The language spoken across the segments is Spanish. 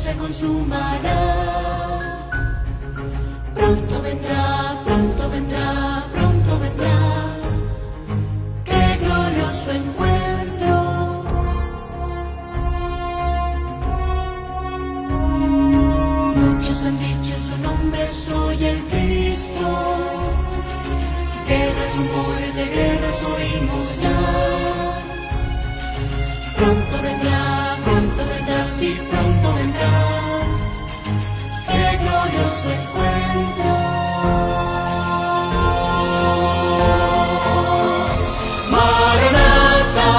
se consumará. Pronto vendrá, pronto vendrá, pronto vendrá. ¡Qué glorioso encuentro! Muchos han dicho en su nombre, soy el Cristo. Guerras, rumores de guerras oímos ya. Pronto vendrá, sí, pronto vendrá. ¡Qué glorioso encuentro! Maranatha,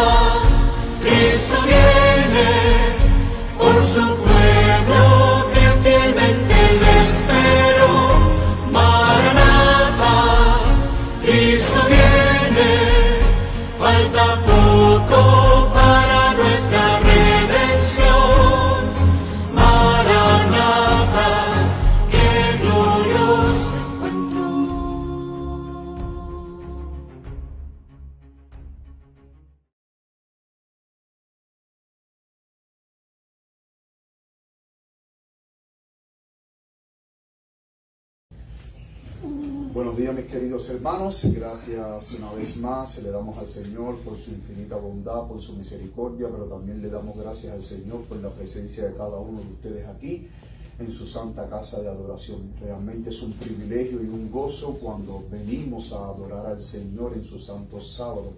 Cristo viene por su pueblo que fielmente le espero. Maranatha, Cristo viene, falta poco para nuestra redención. Maranatha, qué glorioso encuentro. Buenos días, mis queridos hermanos. Gracias una vez más. Le damos al Señor por su infinita bondad, por su misericordia, pero también le damos gracias al Señor por la presencia de cada uno de ustedes aquí en su santa casa de adoración. Realmente es un privilegio y un gozo cuando venimos a adorar al Señor en su santo sábado.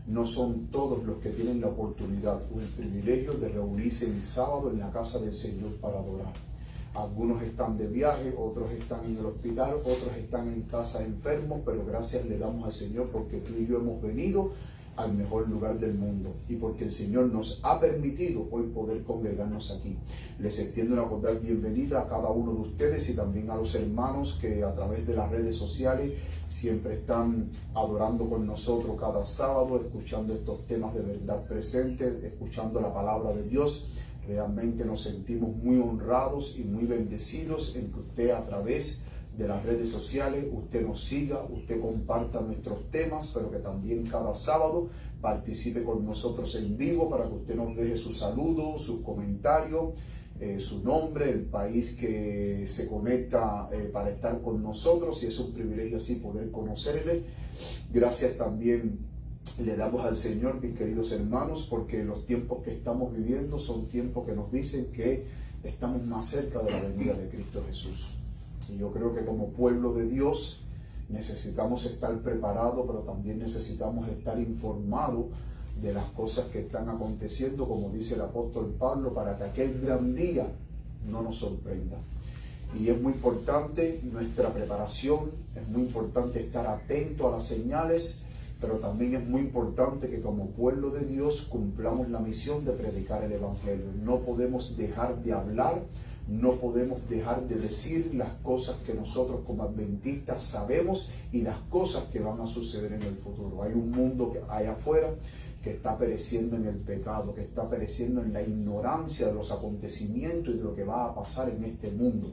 No son todos los que tienen la oportunidad o el privilegio de reunirse en sábado en la casa del Señor para adorar. Algunos están de viaje, otros están en el hospital, otros están en casa enfermos, pero gracias le damos al Señor porque tú y yo hemos venido al mejor lugar del mundo y porque el Señor nos ha permitido hoy poder congregarnos aquí. Les extiendo una cordial bienvenida a cada uno de ustedes y también a los hermanos que a través de las redes sociales siempre están adorando con nosotros cada sábado, escuchando estos temas de verdad presentes, escuchando la palabra de Dios. Realmente nos sentimos muy honrados y muy bendecidos en que usted a través de las redes sociales, usted nos siga, usted comparta nuestros temas, pero que también cada sábado participe con nosotros en vivo para que usted nos deje su saludo, sus comentarios, su nombre, el país que se conecta para estar con nosotros, y es un privilegio así poder conocerle. Gracias también le damos al Señor, mis queridos hermanos, porque los tiempos que estamos viviendo son tiempos que nos dicen que estamos más cerca de la venida de Cristo Jesús. Y yo creo que como pueblo de Dios necesitamos estar preparados, pero también necesitamos estar informados de las cosas que están aconteciendo, como dice el apóstol Pablo, para que aquel gran día no nos sorprenda. Y es muy importante nuestra preparación, es muy importante estar atento a las señales, pero también es muy importante que como pueblo de Dios cumplamos la misión de predicar el Evangelio. No podemos dejar de hablar, no podemos dejar de decir las cosas que nosotros como adventistas sabemos y las cosas que van a suceder en el futuro. Hay un mundo que hay afuera que está pereciendo en el pecado, que está pereciendo en la ignorancia de los acontecimientos y de lo que va a pasar en este mundo.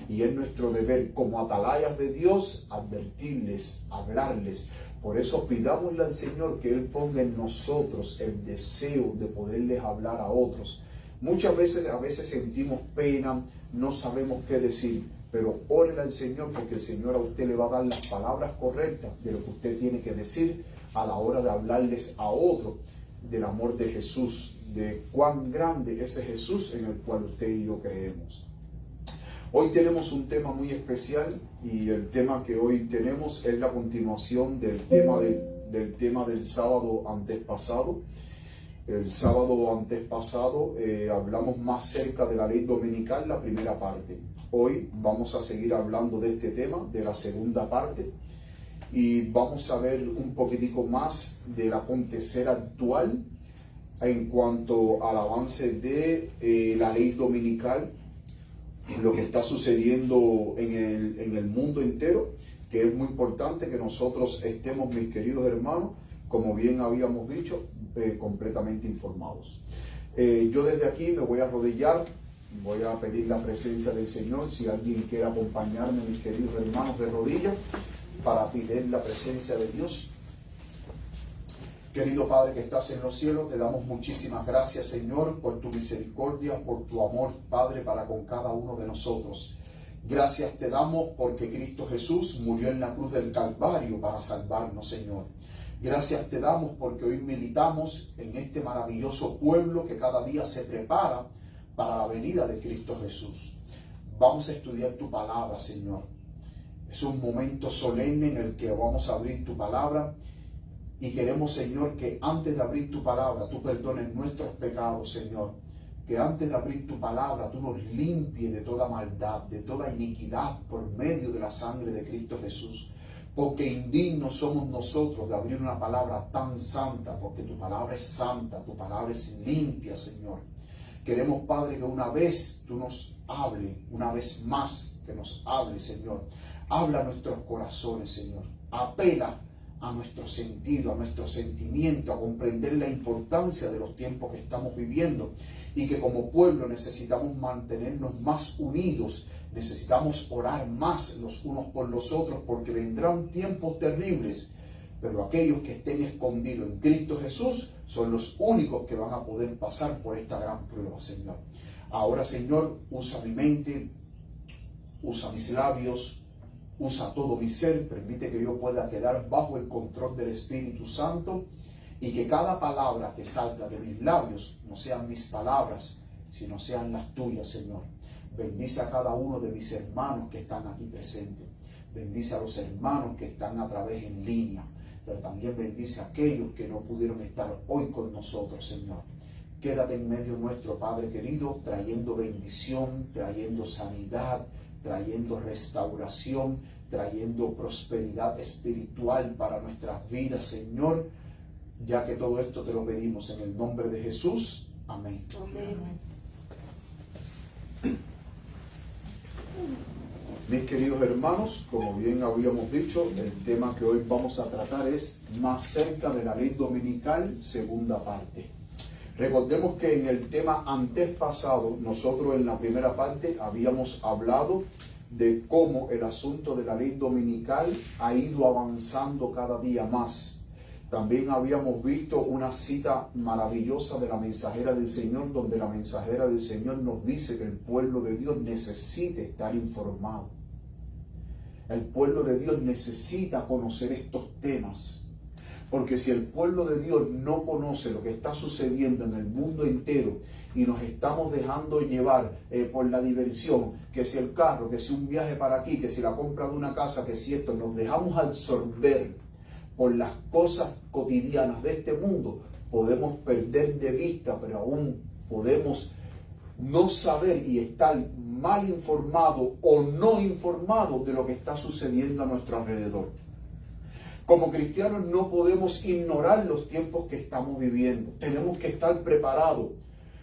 Y es nuestro deber como atalayas de Dios advertirles, hablarles. Por eso pidámosle al Señor que Él ponga en nosotros el deseo de poderles hablar a otros. Muchas veces, a veces sentimos pena, no sabemos qué decir, pero órele al Señor porque el Señor a usted le va a dar las palabras correctas de lo que usted tiene que decir a la hora de hablarles a otros del amor de Jesús, de cuán grande es ese Jesús en el cual usted y yo creemos. Hoy tenemos un tema muy especial y el tema que hoy tenemos es la continuación del tema del sábado antes pasado. El sábado antes pasado hablamos más cerca de la ley dominical, la primera parte. Hoy vamos a seguir hablando de este tema, de la segunda parte, y vamos a ver un poquitico más del acontecer actual en cuanto al avance de la ley dominical, lo que está sucediendo en el mundo entero, que es muy importante que nosotros estemos, mis queridos hermanos, como bien habíamos dicho, completamente informados. Yo desde aquí me voy a arrodillar, voy a pedir la presencia del Señor. Si alguien quiere acompañarme, mis queridos hermanos, de rodillas, para pedir la presencia de Dios. Querido Padre que estás en los cielos, te damos muchísimas gracias, Señor, por tu misericordia, por tu amor, Padre, para con cada uno de nosotros. Gracias te damos porque Cristo Jesús murió en la cruz del Calvario para salvarnos, Señor. Gracias te damos porque hoy militamos en este maravilloso pueblo que cada día se prepara para la venida de Cristo Jesús. Vamos a estudiar tu palabra, Señor. Es un momento solemne en el que vamos a abrir tu palabra y queremos, Señor, que antes de abrir tu palabra, tú perdones nuestros pecados, Señor. Que antes de abrir tu palabra, tú nos limpies de toda maldad, de toda iniquidad por medio de la sangre de Cristo Jesús. Porque indignos somos nosotros de abrir una palabra tan santa, porque tu palabra es santa, tu palabra es limpia, Señor. Queremos, Padre, que una vez tú nos hables, una vez más que nos hables, Señor. Habla a nuestros corazones, Señor. Apela a nuestro sentido, a nuestro sentimiento, a comprender la importancia de los tiempos que estamos viviendo y que como pueblo necesitamos mantenernos más unidos, necesitamos orar más los unos por los otros porque vendrán tiempos terribles, pero aquellos que estén escondidos en Cristo Jesús son los únicos que van a poder pasar por esta gran prueba, Señor. Ahora, Señor, usa mi mente, usa mis labios, usa todo mi ser, permite que yo pueda quedar bajo el control del Espíritu Santo y que cada palabra que salga de mis labios no sean mis palabras, sino sean las tuyas, Señor. Bendice a cada uno de mis hermanos que están aquí presentes. Bendice a los hermanos que están a través en línea, pero también bendice a aquellos que no pudieron estar hoy con nosotros, Señor. Quédate en medio nuestro, Padre querido, trayendo bendición, trayendo sanidad, trayendo restauración, trayendo prosperidad espiritual para nuestras vidas, Señor, ya que todo esto te lo pedimos en el nombre de Jesús. Amén. Amén. Mis queridos hermanos, como bien habíamos dicho, el tema que hoy vamos a tratar es más cerca de la ley dominical, segunda parte. Recordemos que en el tema antes pasado, nosotros en la primera parte habíamos hablado de cómo el asunto de la ley dominical ha ido avanzando cada día más. También habíamos visto una cita maravillosa de la mensajera del Señor, donde la mensajera del Señor nos dice que el pueblo de Dios necesita estar informado. El pueblo de Dios necesita conocer estos temas. Porque si el pueblo de Dios no conoce lo que está sucediendo en el mundo entero y nos estamos dejando llevar por la diversión, que si el carro, que si un viaje para aquí, que si la compra de una casa, que si esto, nos dejamos absorber por las cosas cotidianas de este mundo, podemos perder de vista, pero aún podemos no saber y estar mal informado o no informado de lo que está sucediendo a nuestro alrededor. Como cristianos no podemos ignorar los tiempos que estamos viviendo. Tenemos que estar preparados.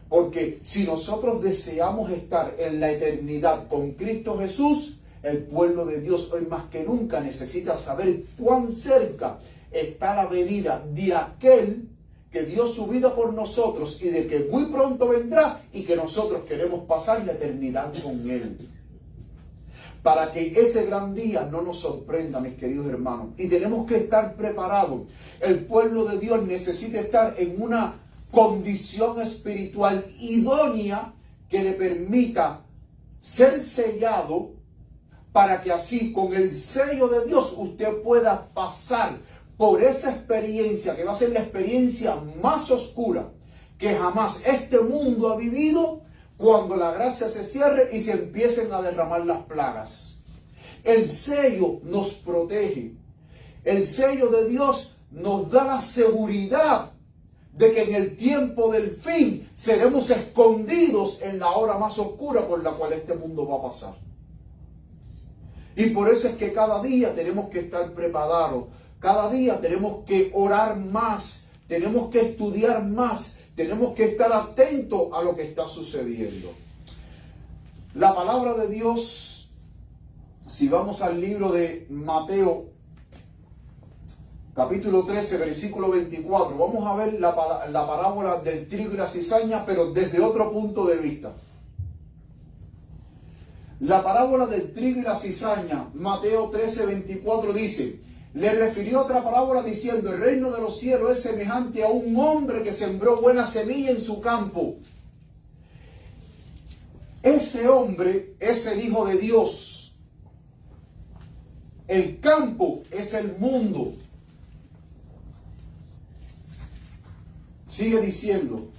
Porque si nosotros deseamos estar en la eternidad con Cristo Jesús, el pueblo de Dios hoy más que nunca necesita saber cuán cerca está la venida de aquel que dio su vida por nosotros y de que muy pronto vendrá y que nosotros queremos pasar la eternidad con Él. Para que ese gran día no nos sorprenda, mis queridos hermanos. Y tenemos que estar preparados. El pueblo de Dios necesita estar en una condición espiritual idónea que le permita ser sellado para que así, con el sello de Dios, usted pueda pasar por esa experiencia que va a ser la experiencia más oscura que jamás este mundo ha vivido, cuando la gracia se cierre y se empiecen a derramar las plagas. El sello nos protege. El sello de Dios nos da la seguridad de que en el tiempo del fin seremos escondidos en la hora más oscura por la cual este mundo va a pasar. Y por eso es que cada día tenemos que estar preparados. Cada día tenemos que orar más. Tenemos que estudiar más. Tenemos que estar atentos a lo que está sucediendo. La palabra de Dios, si vamos al libro de Mateo, capítulo 13, versículo 24, vamos a ver la parábola del trigo y la cizaña, pero desde otro punto de vista. La parábola del trigo y la cizaña, Mateo 13, 24 dice: le refirió otra parábola diciendo: el reino de los cielos es semejante a un hombre que sembró buena semilla en su campo. Ese hombre es el Hijo de Dios. El campo es el mundo. Sigue diciendo: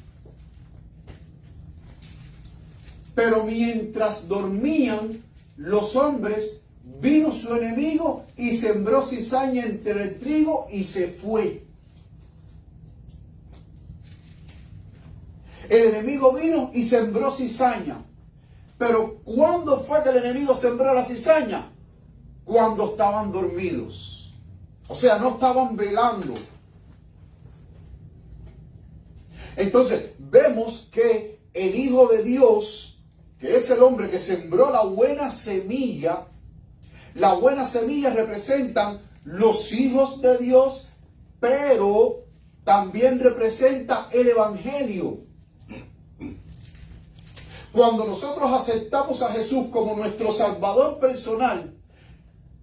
pero mientras dormían los hombres, vino su enemigo y sembró cizaña entre el trigo y se fue. El enemigo vino y sembró cizaña. Pero ¿cuándo fue que el enemigo sembró la cizaña? Cuando estaban dormidos. O sea, no estaban velando. Entonces, vemos que el Hijo de Dios, que es el hombre que sembró la buena semilla representan los hijos de Dios, pero también representa el Evangelio. Cuando nosotros aceptamos a Jesús como nuestro Salvador personal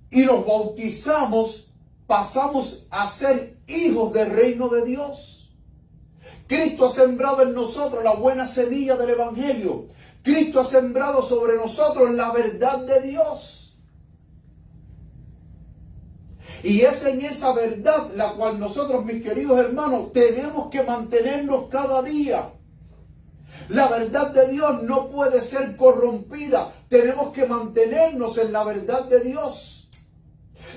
y nos bautizamos, pasamos a ser hijos del reino de Dios. Cristo ha sembrado en nosotros la buena semilla del Evangelio. Cristo ha sembrado sobre nosotros la verdad de Dios. Y es en esa verdad la cual nosotros, mis queridos hermanos, tenemos que mantenernos cada día. La verdad de Dios no puede ser corrompida. Tenemos que mantenernos en la verdad de Dios.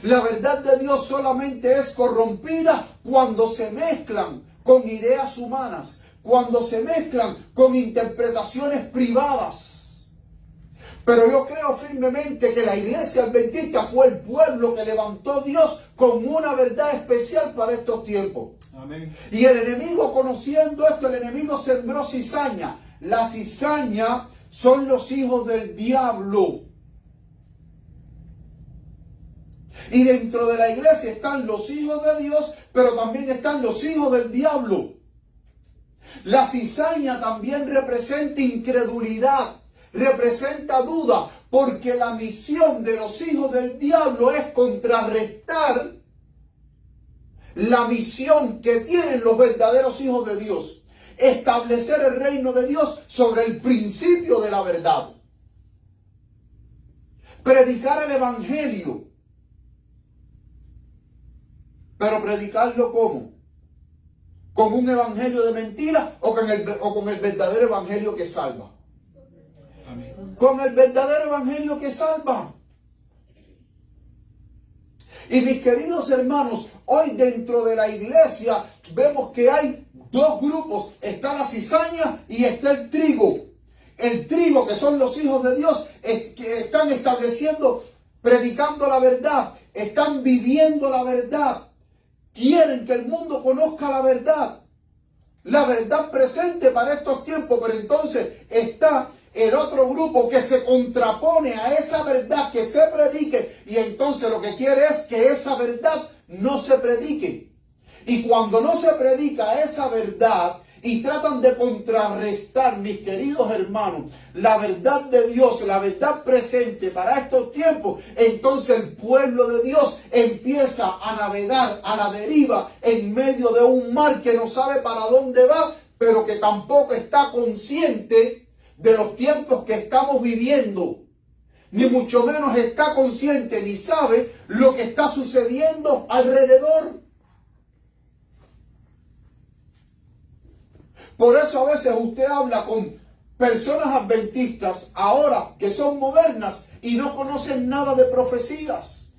La verdad de Dios solamente es corrompida cuando se mezclan con ideas humanas, cuando se mezclan con interpretaciones privadas. Pero yo creo firmemente que la iglesia adventista fue el pueblo que levantó Dios con una verdad especial para estos tiempos. Amén. Y el enemigo, conociendo esto, el enemigo sembró cizaña. La cizaña son los hijos del diablo. Y dentro de la iglesia están los hijos de Dios, pero también están los hijos del diablo. La cizaña también representa incredulidad, representa duda, porque la misión de los hijos del diablo es contrarrestar la misión que tienen los verdaderos hijos de Dios. Establecer el reino de Dios sobre el principio de la verdad. Predicar el evangelio. Pero predicarlo ¿cómo? ¿Con un evangelio de mentira o con el verdadero evangelio que salva? Amén. Con el verdadero evangelio que salva. Y mis queridos hermanos, hoy dentro de la iglesia vemos que hay dos grupos. Está la cizaña y está el trigo. El trigo, que son los hijos de Dios, que están estableciendo, predicando la verdad, están viviendo la verdad. Quieren que el mundo conozca la verdad presente para estos tiempos. Pero entonces está el otro grupo que se contrapone a esa verdad que se predique, y entonces lo que quiere es que esa verdad no se predique. Y cuando no se predica esa verdad y tratan de contrarrestar, mis queridos hermanos, la verdad de Dios, la verdad presente para estos tiempos, entonces el pueblo de Dios empieza a navegar a la deriva en medio de un mar que no sabe para dónde va, pero que tampoco está consciente de los tiempos que estamos viviendo. Ni mucho menos está consciente ni sabe lo que está sucediendo alrededor. Por eso a veces usted habla con personas adventistas ahora que son modernas y no conocen nada de profecías.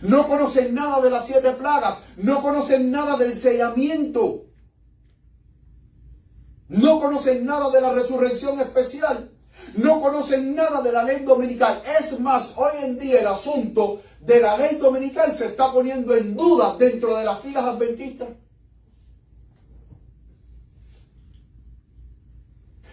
No conocen nada de las 7 plagas. No conocen nada del sellamiento. No conocen nada de la resurrección especial. No conocen nada de la ley dominical. Es más, hoy en día el asunto de la ley dominical se está poniendo en duda dentro de las filas adventistas.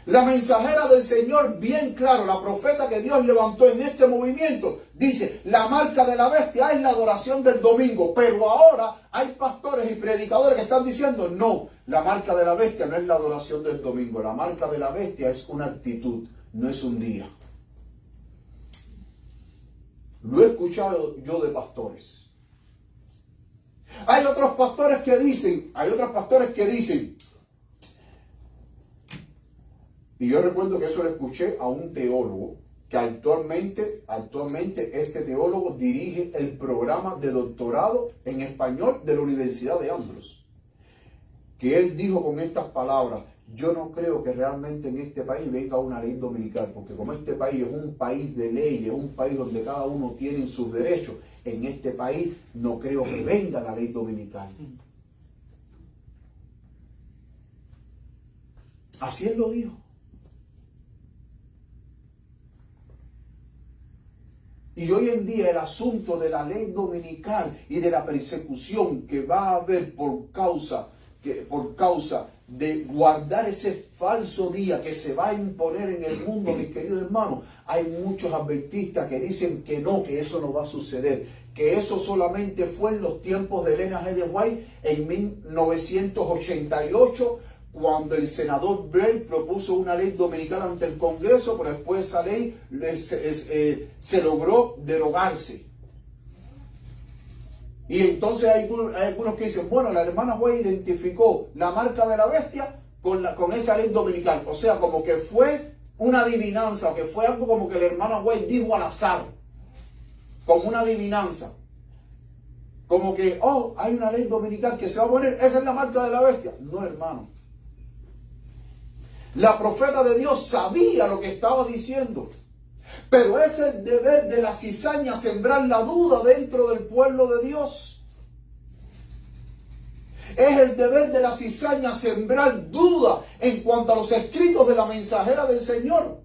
La mensajera del Señor, bien claro, la profeta que Dios levantó en este movimiento, dice: la marca de la bestia es la adoración del domingo. Pero ahora hay pastores y predicadores que están diciendo: no, la marca de la bestia no es la adoración del domingo. La marca de la bestia es una actitud, no es un día. Lo he escuchado yo de pastores. Hay otros pastores que dicen, y yo recuerdo que eso lo escuché a un teólogo, que actualmente este teólogo dirige el programa de doctorado en español de la Universidad de Ambrose, que él dijo con estas palabras: yo no creo que realmente en este país venga una ley dominical, porque como este país es un país de leyes, es un país donde cada uno tiene sus derechos, en este país no creo que venga la ley dominical. Así él lo dijo. Y hoy en día el asunto de la ley dominical y de la persecución que va a haber por causa de guardar ese falso día que se va a imponer en el mundo, mis queridos hermanos, hay muchos adventistas que dicen que no, que eso no va a suceder, que eso solamente fue en los tiempos de Elena G. de White en 1988, cuando el senador Blair propuso una ley dominical ante el Congreso, pero después esa ley se logró derogarse. Y entonces hay algunos que dicen, bueno, la hermana White identificó la marca de la bestia con esa ley dominical. O sea, como que fue una adivinanza, o que fue algo como que la hermana White dijo al azar, como una adivinanza. Como que, oh, hay una ley dominical que se va a poner, esa es la marca de la bestia. No, hermano. La profeta de Dios sabía lo que estaba diciendo. Pero es el deber de la cizaña sembrar la duda dentro del pueblo de Dios. Es el deber de la cizaña sembrar duda en cuanto a los escritos de la mensajera del Señor.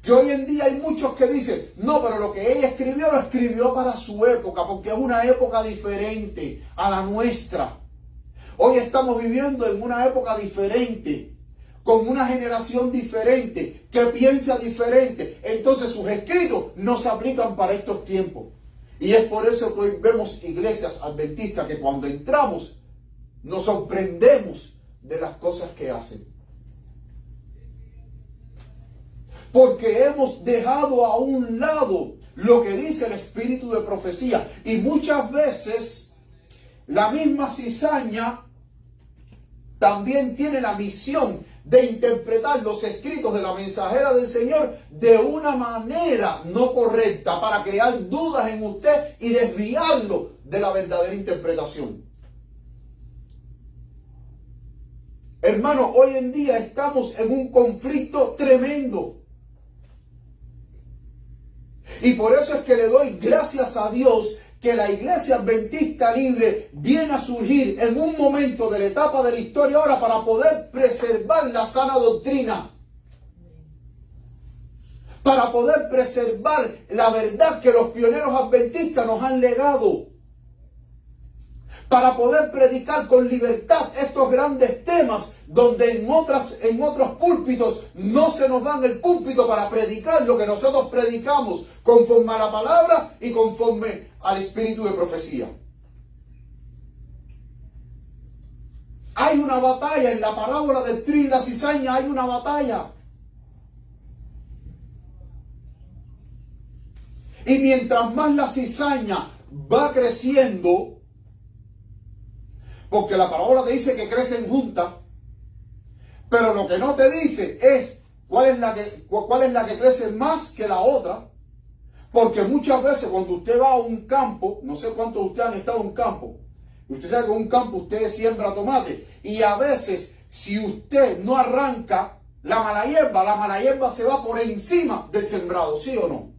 Que hoy en día hay muchos que dicen, no, pero lo que ella escribió lo escribió para su época, porque es una época diferente a la nuestra. Hoy estamos viviendo en una época diferente, con una generación diferente, que piensa diferente. Entonces sus escritos no se aplican para estos tiempos. Y es por eso que hoy vemos iglesias adventistas que cuando entramos nos sorprendemos de las cosas que hacen. Porque hemos dejado a un lado lo que dice el espíritu de profecía. Y muchas veces la misma cizaña también tiene la misión de interpretar los escritos de la mensajera del Señor de una manera no correcta para crear dudas en usted y desviarlo de la verdadera interpretación. Hermano, hoy en día estamos en un conflicto tremendo. Y por eso es que le doy gracias a Dios que la Iglesia Adventista Libre viene a surgir en un momento de la etapa de la historia ahora para poder preservar la sana doctrina. Para poder preservar la verdad que los pioneros adventistas nos han legado. Para poder predicar con libertad estos grandes temas donde en otros púlpitos no se nos dan el púlpito para predicar lo que nosotros predicamos conforme a la palabra y conforme al espíritu de profecía. Hay una batalla en la parábola del trigo y la cizaña, hay una batalla. Y mientras más la cizaña va creciendo, porque la parábola te dice que crecen juntas, pero lo que no te dice es cuál es la que crece más que la otra. Porque muchas veces cuando usted va a un campo, no sé cuántos de ustedes han estado en un campo, usted sabe que en un campo usted siembra tomate, y a veces si usted no arranca la mala hierba se va por encima del sembrado, ¿sí o no?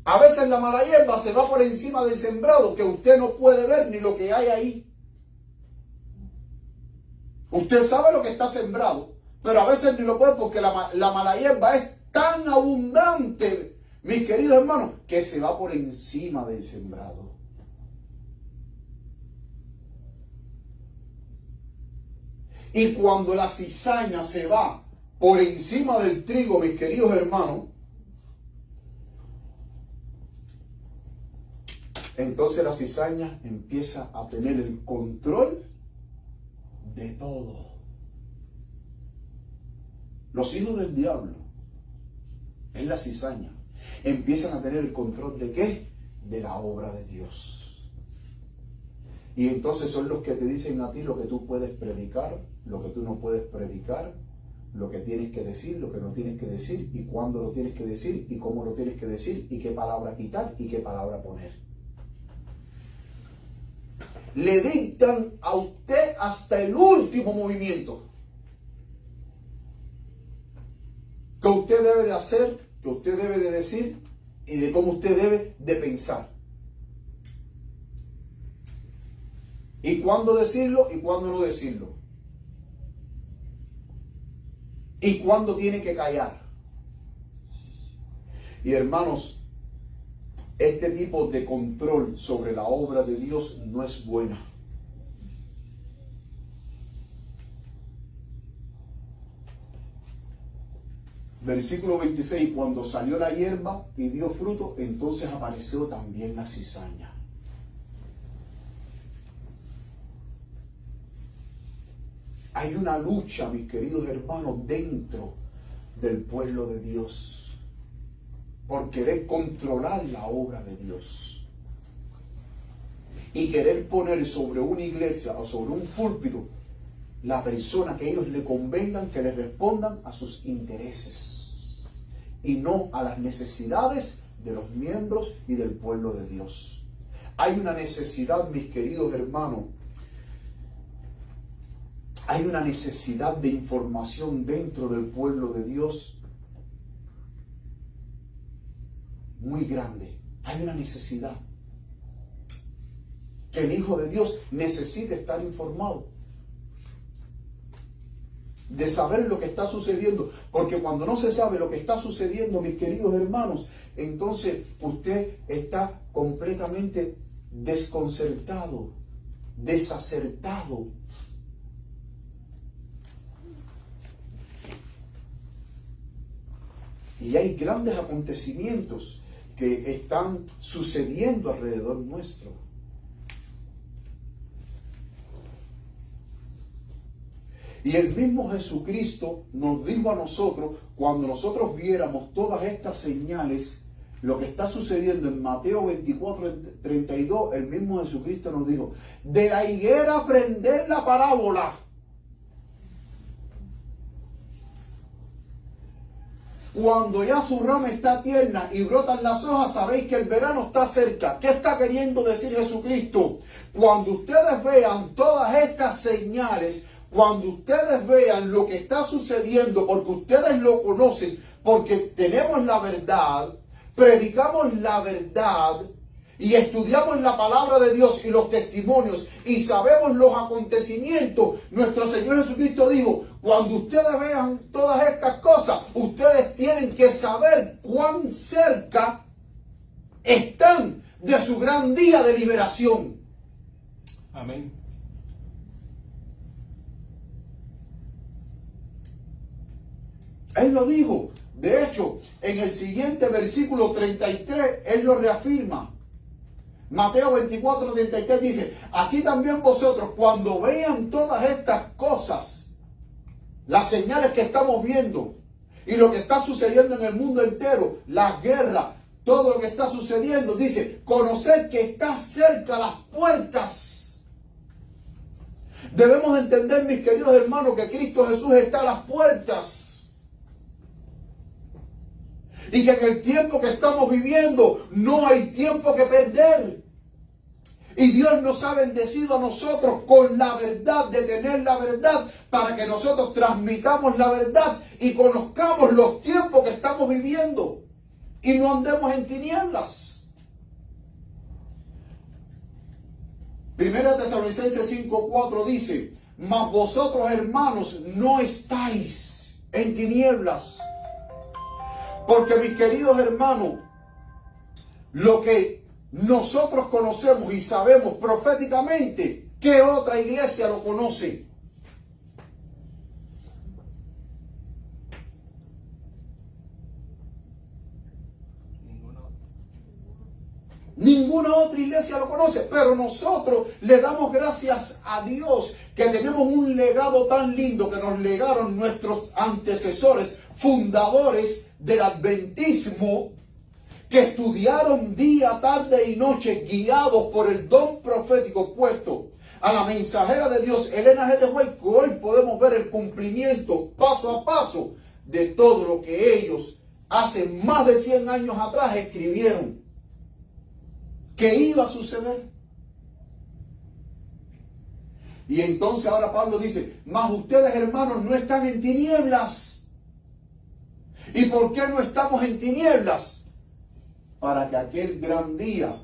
A veces la mala hierba se va por encima del sembrado, que usted no puede ver ni lo que hay ahí. Usted sabe lo que está sembrado, pero a veces ni lo puede porque la mala hierba es tan abundante, mis queridos hermanos, que se va por encima del sembrado. Y cuando la cizaña se va por encima del trigo, mis queridos hermanos, entonces la cizaña empieza a tener el control de todo. Los hijos del diablo, es la cizaña, empiezan a tener el control ¿de qué? De la obra de Dios. Y entonces son los que te dicen a ti lo que tú puedes predicar, lo que tú no puedes predicar, lo que tienes que decir, lo que no tienes que decir, y cuándo lo tienes que decir, y cómo lo tienes que decir, y qué palabra quitar, y qué palabra poner. Le dictan a usted hasta el último movimiento que usted debe de hacer, que usted debe de decir, y de cómo usted debe de pensar. Y cuándo decirlo y cuándo no decirlo. Y cuándo tiene que callar. Y hermanos, este tipo de control sobre la obra de Dios no es buena. Versículo 26, cuando salió la hierba y dio fruto, entonces apareció también la cizaña. Hay una lucha, mis queridos hermanos, dentro del pueblo de Dios por querer controlar la obra de Dios y querer poner sobre una iglesia o sobre un púlpito la persona que ellos le convengan, que les respondan a sus intereses y no a las necesidades de los miembros y del pueblo de Dios. Hay una necesidad, mis queridos hermanos, hay una necesidad de información dentro del pueblo de Dios muy grande. Hay una necesidad que el Hijo de Dios necesita estar informado, de saber lo que está sucediendo, porque cuando no se sabe lo que está sucediendo, mis queridos hermanos, entonces usted está completamente desconcertado, desacertado. Y hay grandes acontecimientos que están sucediendo alrededor nuestro. Y el mismo Jesucristo nos dijo a nosotros, cuando nosotros viéramos todas estas señales, lo que está sucediendo en Mateo 24:32, el mismo Jesucristo nos dijo, de la higuera aprended la parábola. Cuando ya su rama está tierna y brotan las hojas, sabéis que el verano está cerca. ¿Qué está queriendo decir Jesucristo? Cuando ustedes vean todas estas señales, cuando ustedes vean lo que está sucediendo, porque ustedes lo conocen, porque tenemos la verdad, predicamos la verdad y estudiamos la palabra de Dios y los testimonios y sabemos los acontecimientos, nuestro Señor Jesucristo dijo, cuando ustedes vean todas estas cosas, ustedes tienen que saber cuán cerca están de su gran día de liberación. Amén. Él lo dijo. De hecho, en el siguiente versículo 33, Él lo reafirma. Mateo 24:33 dice, así también vosotros, cuando vean todas estas cosas, las señales que estamos viendo y lo que está sucediendo en el mundo entero, las guerras, todo lo que está sucediendo, dice, conoced que está cerca las puertas. Debemos entender, mis queridos hermanos, que Cristo Jesús está a las puertas. Y que en el tiempo que estamos viviendo no hay tiempo que perder. Y Dios nos ha bendecido a nosotros con la verdad, de tener la verdad, para que nosotros transmitamos la verdad y conozcamos los tiempos que estamos viviendo. Y no andemos en tinieblas. Primera Tesalonicenses 5:4 dice, mas vosotros, hermanos, no estáis en tinieblas. Porque, mis queridos hermanos, lo que nosotros conocemos y sabemos proféticamente, ¿qué otra iglesia lo conoce? Ninguna otra iglesia lo conoce, pero nosotros le damos gracias a Dios que tenemos un legado tan lindo que nos legaron nuestros antecesores, fundadores del adventismo, que estudiaron día, tarde y noche, guiados por el don profético puesto a la mensajera de Dios, Elena G. de White, que hoy podemos ver el cumplimiento paso a paso de todo lo que ellos hace más de 100 años atrás escribieron que iba a suceder. Y entonces ahora Pablo dice, mas ustedes, hermanos, no están en tinieblas. ¿Y por qué no estamos en tinieblas? Para que aquel gran día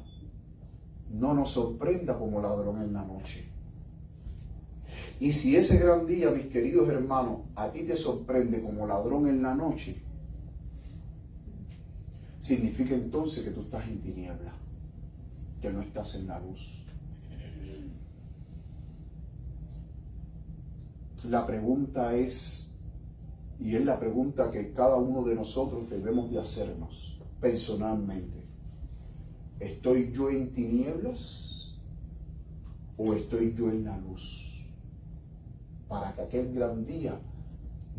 no nos sorprenda como ladrón en la noche. Y si ese gran día, mis queridos hermanos, a ti te sorprende como ladrón en la noche, significa entonces que tú estás en tinieblas, que no estás en la luz. La pregunta es, y es la pregunta que cada uno de nosotros debemos de hacernos personalmente: ¿estoy yo en tinieblas o estoy yo en la luz? Para que aquel gran día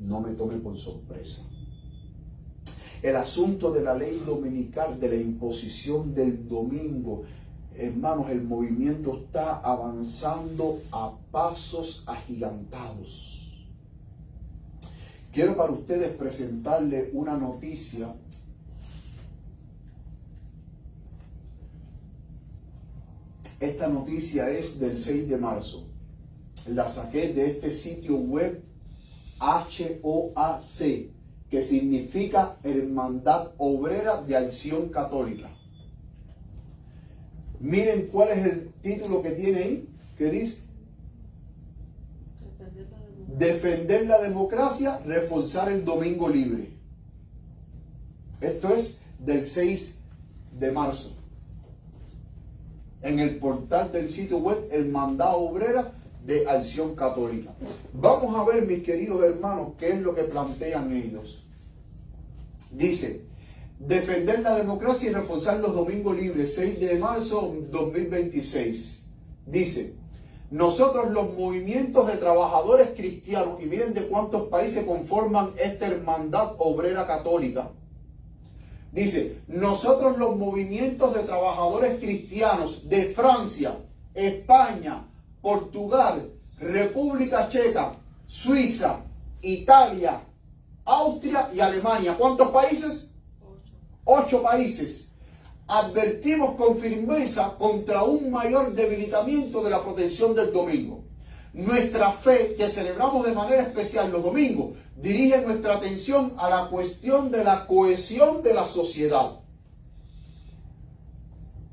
no me tome por sorpresa. El asunto de la ley dominical, de la imposición del domingo, hermanos, el movimiento está avanzando a pasos agigantados. Quiero para ustedes presentarles una noticia Esta noticia es del 6 de marzo. La saqué de este sitio web HOAC, que significa Hermandad Obrera de Acción Católica. Miren cuál es el título que tiene ahí, que dice: defender la democracia, reforzar el domingo libre. Esto es del 6 de marzo. En el portal del sitio web Hermandad Obrera de Acción Católica. Vamos a ver, mis queridos hermanos, qué es lo que plantean ellos. Dice: defender la democracia y reforzar los domingos libres, 6 de marzo 2026. Dice: nosotros, los movimientos de trabajadores cristianos, y miren de cuántos países conforman esta Hermandad Obrera Católica. Dice: nosotros, los movimientos de trabajadores cristianos de Francia, España, Portugal, República Checa, Suiza, Italia, Austria y Alemania. ¿Cuántos países? 8 países. Advertimos con firmeza contra un mayor debilitamiento de la protección del domingo. Nuestra fe, que celebramos de manera especial los domingos, dirige nuestra atención a la cuestión de la cohesión de la sociedad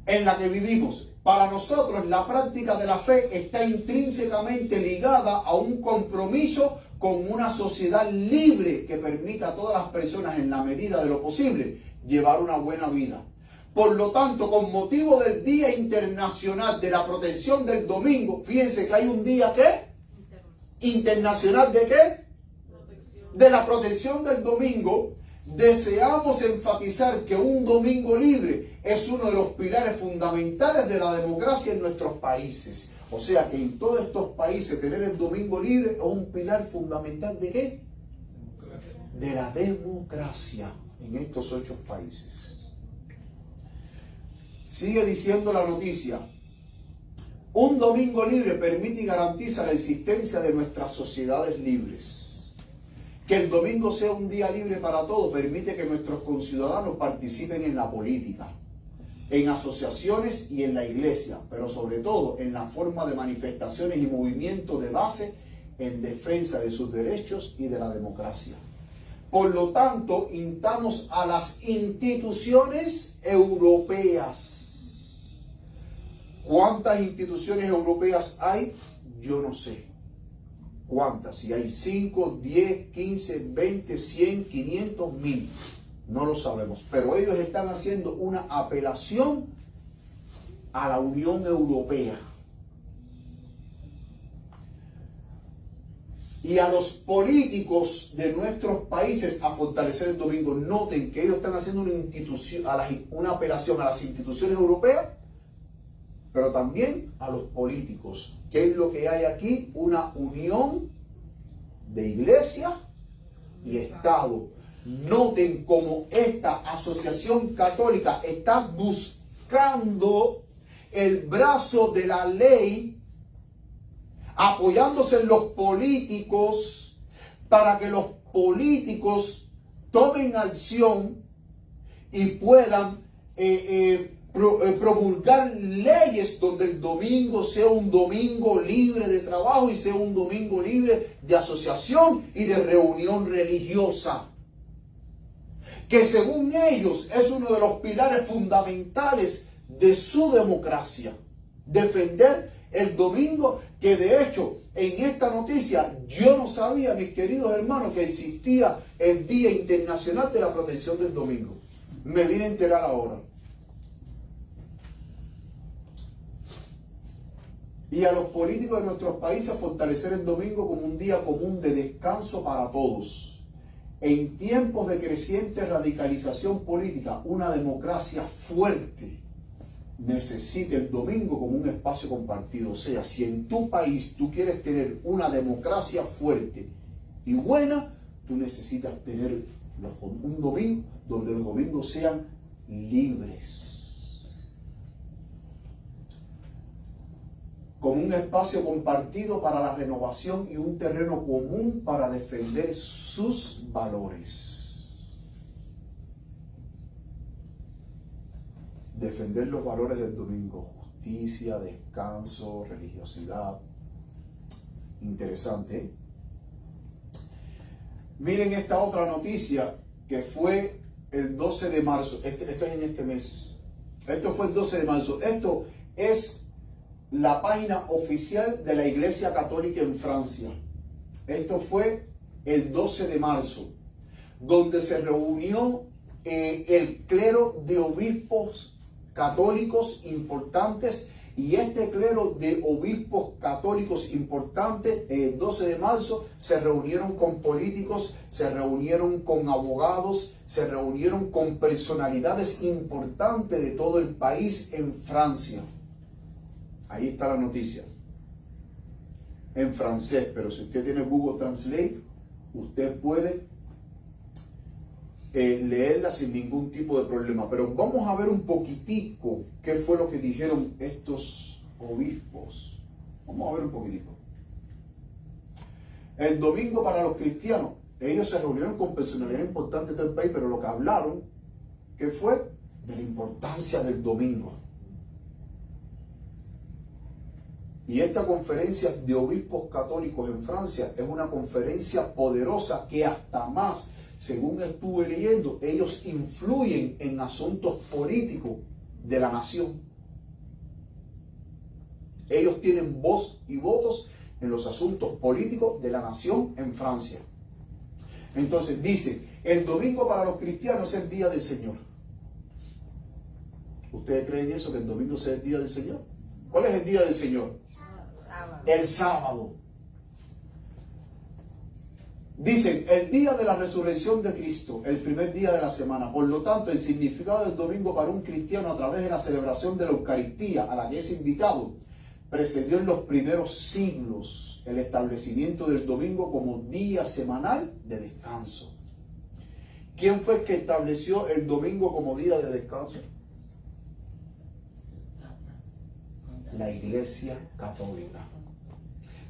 en la que vivimos. Para nosotros, la práctica de la fe está intrínsecamente ligada a un compromiso con una sociedad libre que permita a todas las personas, en la medida de lo posible, llevar una buena vida. Por lo tanto, con motivo del Día Internacional de la Protección del Domingo, fíjense que hay un día, ¿qué? ¿Internacional de qué? De la protección del domingo. Deseamos enfatizar que un domingo libre es uno de los pilares fundamentales de la democracia en nuestros países. O sea que en todos estos países tener el domingo libre es un pilar fundamental ¿de qué? Democracia. De la democracia en estos 8 países. Sigue diciendo la noticia: un domingo libre permite y garantiza la existencia de nuestras sociedades libres. Que el domingo sea un día libre para todos permite que nuestros conciudadanos participen en la política, en asociaciones y en la iglesia, pero sobre todo en la forma de manifestaciones y movimientos de base en defensa de sus derechos y de la democracia. Por lo tanto, instamos a las instituciones europeas. ¿Cuántas instituciones europeas hay? Yo no sé. ¿Cuántas? Si hay 5, 10, 15, 20, 100, 500, 1000. No lo sabemos. Pero ellos están haciendo una apelación a la Unión Europea y a los políticos de nuestros países a fortalecer el domingo. Noten que ellos están haciendo una apelación a las instituciones europeas, pero también a los políticos. ¿Qué es lo que hay aquí? Una unión de iglesia y Estado. noten cómo esta asociación católica está buscando el brazo de la ley, apoyándose en los políticos para que los políticos tomen acción y puedan promulgar leyes donde el domingo sea un domingo libre de trabajo y sea un domingo libre de asociación y de reunión religiosa, que según ellos es uno de los pilares fundamentales de su democracia, defender el domingo, que de hecho en esta noticia yo no sabía, mis queridos hermanos, que existía el Día Internacional de la Protección del Domingo. Me vine a enterar ahora. Y a los políticos de nuestros países a fortalecer el domingo como un día común de descanso para todos. En tiempos de creciente radicalización política, una democracia fuerte necesita el domingo como un espacio compartido. O sea, si en tu país tú quieres tener una democracia fuerte y buena, tú necesitas tener un domingo donde los domingos sean libres, como un espacio compartido para la renovación y un terreno común para defender sus valores. Defender los valores del domingo: justicia, descanso, religiosidad. Interesante, ¿eh? Miren esta otra noticia que fue el 12 de marzo. Esto es en este mes. Esto fue el 12 de marzo. Esto es la página oficial de la Iglesia Católica en Francia. Esto fue el 12 de marzo, donde se reunió el clero de obispos católicos importantes, y este clero de obispos católicos importantes, el 12 de marzo, se reunieron con políticos, se reunieron con abogados, se reunieron con personalidades importantes de todo el país en Francia. Ahí está la noticia, en francés, pero si usted tiene Google Translate, usted puede leerla sin ningún tipo de problema. Pero vamos a ver un poquitico qué fue lo que dijeron estos obispos. Vamos a ver un poquitico. El domingo para los cristianos, ellos se reunieron con personalidades importantes del país, pero lo que hablaron, ¿qué fue? De la importancia del domingo. Y esta conferencia de obispos católicos en Francia es una conferencia poderosa que hasta más, según estuve leyendo, ellos influyen en asuntos políticos de la nación. Ellos tienen voz y votos en los asuntos políticos de la nación en Francia. Entonces dice, el domingo para los cristianos es el día del Señor. ¿Ustedes creen eso, que el domingo sea el día del Señor? ¿Cuál es el día del Señor? El sábado. Dicen, el día de la resurrección de Cristo, el primer día de la semana. Por lo tanto, el significado del domingo para un cristiano a través de la celebración de la Eucaristía a la que es invitado, precedió en los primeros siglos el establecimiento del domingo como día semanal de descanso. ¿Quién fue el que estableció el domingo como día de descanso? La Iglesia Católica.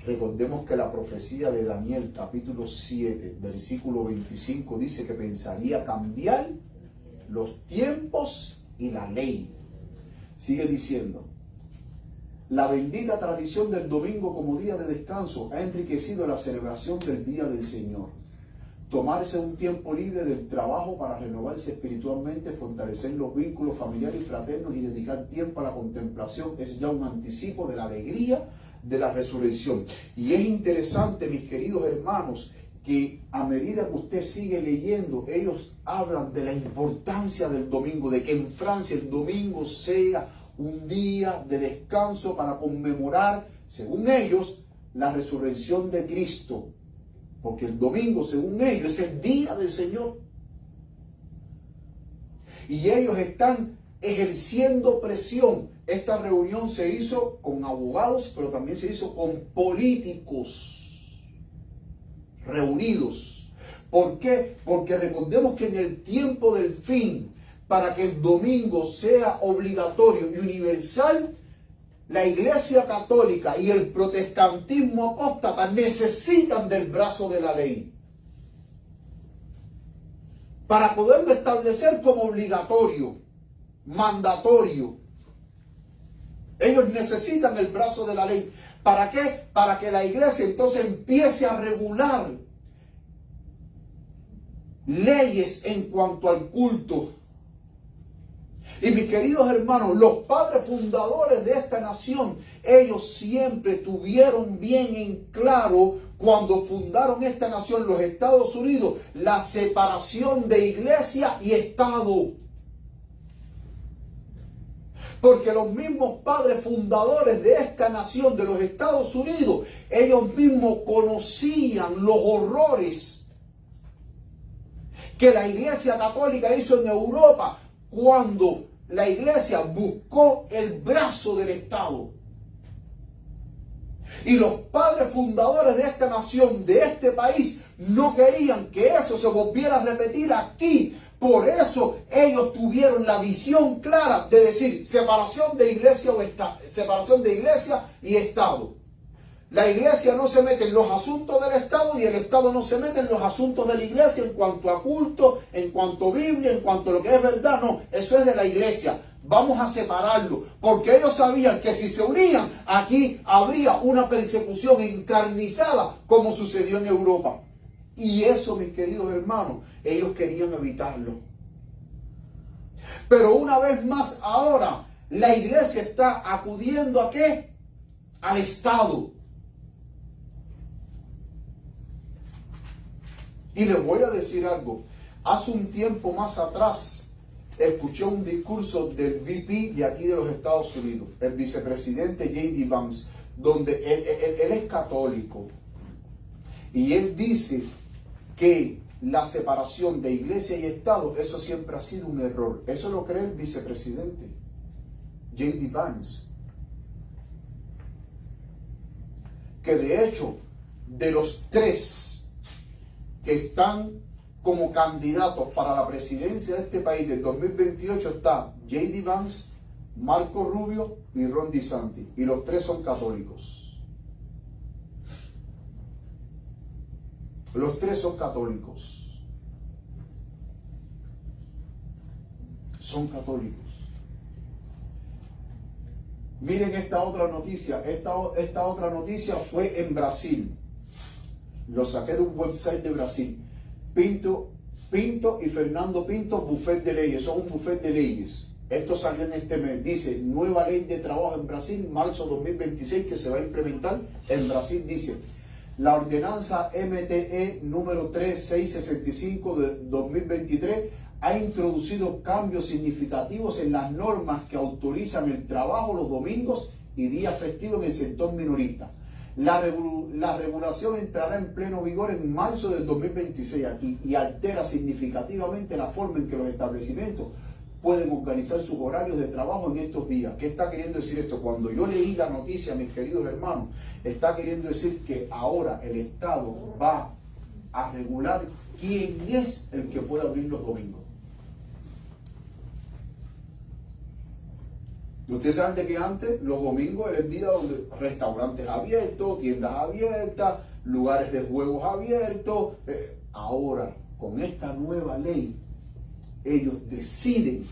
Recordemos que la profecía de Daniel capítulo 7, versículo 25 dice que pensaría cambiar los tiempos y la ley. Sigue diciendo, la bendita tradición del domingo como día de descanso ha enriquecido la celebración del día del Señor. Tomarse un tiempo libre del trabajo para renovarse espiritualmente, fortalecer los vínculos familiares y fraternos y dedicar tiempo a la contemplación es ya un anticipo de la alegría de la resurrección. Y es interesante, mis queridos hermanos, que a medida que usted sigue leyendo, ellos hablan de la importancia del domingo, de que en Francia el domingo sea un día de descanso para conmemorar, según ellos, la resurrección de Cristo. Porque el domingo, según ellos, es el día del Señor. Y ellos están ejerciendo presión. Esta reunión se hizo con abogados, pero también se hizo con políticos reunidos. ¿Por qué? Porque recordemos que en el tiempo del fin, para que el domingo sea obligatorio y universal, la Iglesia Católica y el protestantismo apóstata necesitan del brazo de la ley para poderlo establecer como obligatorio, mandatorio. Ellos necesitan el brazo de la ley. ¿Para qué? Para que la iglesia entonces empiece a regular leyes en cuanto al culto. Y mis queridos hermanos, los padres fundadores de esta nación, ellos siempre tuvieron bien en claro, cuando fundaron esta nación, los Estados Unidos, la separación de iglesia y Estado. Porque los mismos padres fundadores de esta nación, de los Estados Unidos, ellos mismos conocían los horrores que la Iglesia Católica hizo en Europa cuando la Iglesia buscó el brazo del Estado. Y los padres fundadores de esta nación, de este país, no querían que eso se volviera a repetir aquí. Por eso ellos tuvieron la visión clara de decir separación de iglesia separación de iglesia y Estado. La iglesia no se mete en los asuntos del Estado y el Estado no se mete en los asuntos de la iglesia en cuanto a culto, en cuanto a Biblia, en cuanto a lo que es verdad. No, eso es de la iglesia. Vamos a separarlo, porque ellos sabían que si se unían, aquí habría una persecución encarnizada como sucedió en Europa. Y eso, mis queridos hermanos, ellos querían evitarlo. Pero una vez más ahora, la iglesia está acudiendo ¿a qué? Al Estado. Y les voy a decir algo. Hace un tiempo más atrás, escuché un discurso del VP de aquí de los Estados Unidos, el vicepresidente J.D. Vance, donde él es católico. Y él dice que la separación de iglesia y Estado, eso siempre ha sido un error. Eso lo cree el vicepresidente J.D. Vance. Que de hecho, de los tres que están como candidatos para la presidencia de este país del 2028, está J.D. Vance, Marco Rubio y Ron DeSantis. Y los tres son católicos. Los tres son católicos. Son católicos. Miren esta otra noticia. Esta otra noticia fue en Brasil. Lo saqué de un website de Brasil. Pinto y Fernando Pinto, bufet de leyes. Son un bufet de leyes. Esto salió en este mes. Dice, nueva ley de trabajo en Brasil, marzo 2026, que se va a implementar en Brasil. Dice, la ordenanza MTE número 3665 de 2023 ha introducido cambios significativos en las normas que autorizan el trabajo los domingos y días festivos en el sector minorista. La regulación entrará en pleno vigor en marzo del 2026 aquí y altera significativamente la forma en que los establecimientos pueden organizar sus horarios de trabajo en estos días. ¿Qué está queriendo decir esto? Cuando yo leí la noticia, mis queridos hermanos, está queriendo decir que ahora el Estado va a regular quién es el que puede abrir los domingos. Ustedes saben de que antes los domingos era el día donde restaurantes abiertos, tiendas abiertas, lugares de juegos abiertos. Ahora, con esta nueva ley, ellos deciden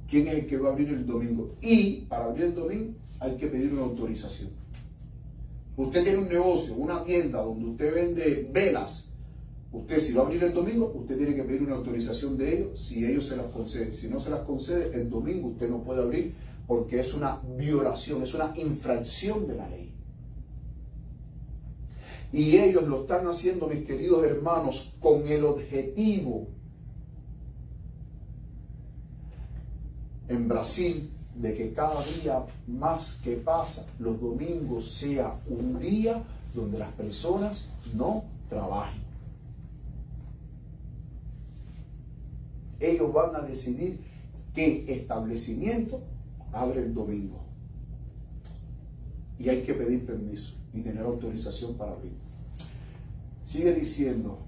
quién es el que va a abrir el domingo. Y para abrir el domingo hay que pedir una autorización. Usted tiene un negocio, una tienda donde usted vende velas. Usted, si va a abrir el domingo, usted tiene que pedir una autorización de ellos, si ellos se las conceden. Si no se las concede, el domingo usted no puede abrir porque es una violación, es una infracción de la ley. Y ellos lo están haciendo, mis queridos hermanos, con el objetivo en Brasil de que cada día más que pasa, los domingos sea un día donde las personas no trabajen. Ellos van a decidir qué establecimiento abre el domingo. Y hay que pedir permiso y tener autorización para abrir. Sigue diciendo,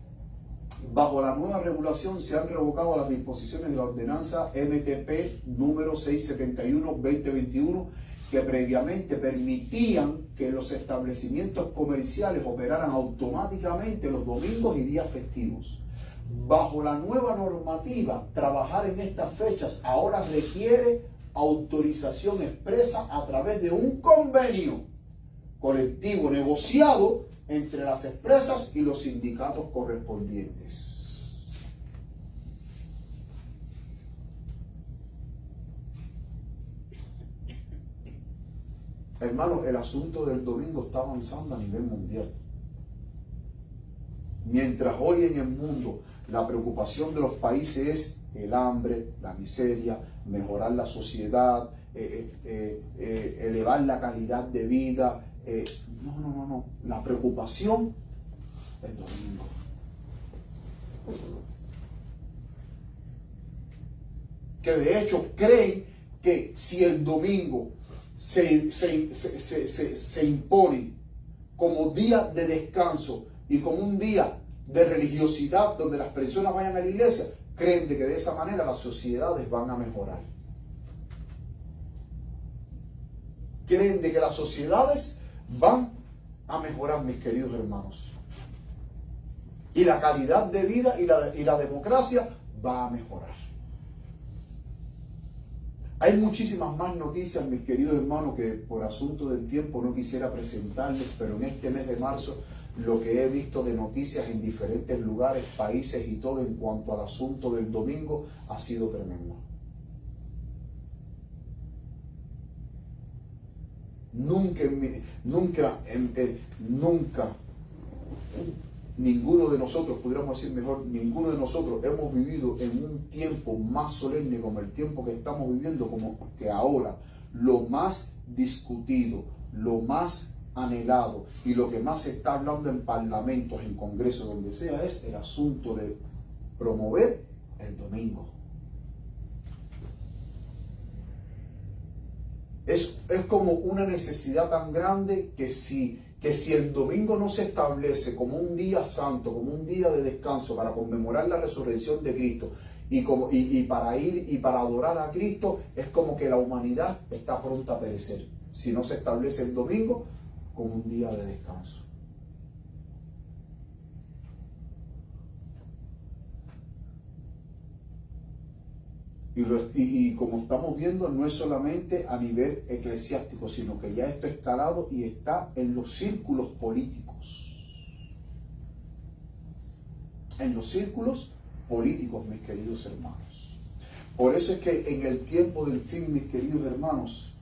bajo la nueva regulación se han revocado las disposiciones de la ordenanza MTP número 671-2021 que previamente permitían que los establecimientos comerciales operaran automáticamente los domingos y días festivos. Bajo la nueva normativa, trabajar en estas fechas ahora requiere autorización expresa a través de un convenio colectivo negociado entre las empresas y los sindicatos correspondientes. Hermano, el asunto del domingo está avanzando a nivel mundial. Mientras hoy en el mundo la preocupación de los países es el hambre, la miseria, mejorar la sociedad, elevar la calidad de vida. No. La preocupación es el domingo. Que de hecho creen que si el domingo se impone como día de descanso y como un día de religiosidad donde las personas vayan a la iglesia, creen de que de esa manera las sociedades van a mejorar. Creen de que las sociedades van a mejorar, mis queridos hermanos. Y la calidad de vida y la democracia va a mejorar. Hay muchísimas más noticias, mis queridos hermanos, que por asunto del tiempo no quisiera presentarles, pero en este mes de marzo lo que he visto de noticias en diferentes lugares, países y todo en cuanto al asunto del domingo ha sido tremendo. Nunca ninguno de nosotros, pudiéramos decir mejor, ninguno de nosotros hemos vivido en un tiempo más solemne como el tiempo que estamos viviendo, como que ahora lo más discutido, lo más anhelado y lo que más se está hablando en parlamentos, en congresos, donde sea, es el asunto de promover el domingo. Es como una necesidad tan grande que si el domingo no se establece como un día santo, como un día de descanso para conmemorar la resurrección de Cristo y para ir y para adorar a Cristo, es como que la humanidad está pronta a perecer si no se establece el domingo como un día de descanso. Y como estamos viendo, no es solamente a nivel eclesiástico, sino que ya esto ha escalado y está en los círculos políticos. En los círculos políticos, mis queridos hermanos. Por eso es que en el tiempo del fin, mis queridos hermanos,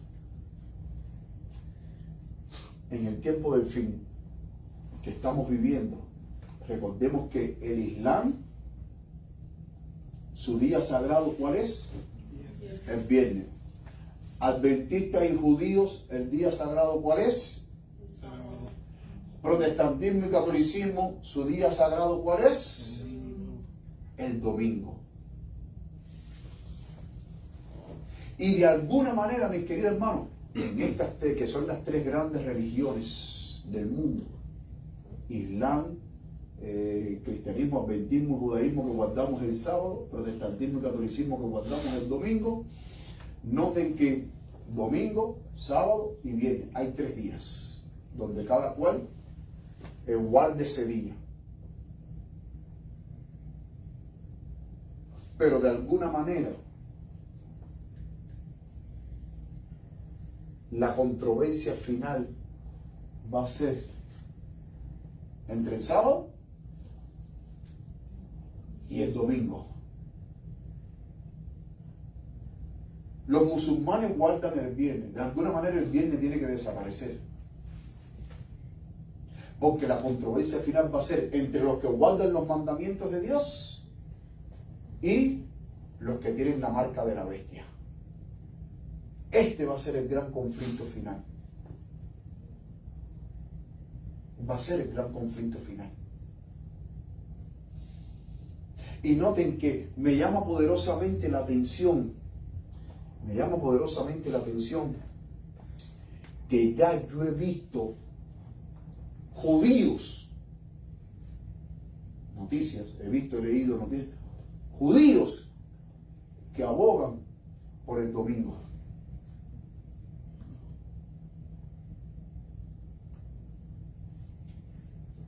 en el tiempo del fin que estamos viviendo, recordemos que el Islam, su día sagrado, ¿cuál es? El viernes. Adventistas y judíos, el día sagrado, ¿cuál es? Sábado. Protestantismo y catolicismo, su día sagrado, ¿cuál es? El domingo. Y de alguna manera, mis queridos hermanos, en estas que son las tres grandes religiones del mundo, Islam, cristianismo, adventismo y judaísmo, que guardamos el sábado, protestantismo y catolicismo, que guardamos el domingo. Noten que domingo, sábado y viernes hay 3 días donde cada cual guarde ese día. Pero de alguna manera la controversia final va a ser entre el sábado y el domingo. Los musulmanes guardan el viernes. De alguna manera el viernes tiene que desaparecer. Porque la controversia final va a ser entre los que guardan los mandamientos de Dios y los que tienen la marca de la bestia. Este va a ser el gran conflicto final. Va a ser el gran conflicto final. Y noten que me llama poderosamente la atención, que ya yo he visto judíos visto, he leído noticias, judíos que abogan por el domingo.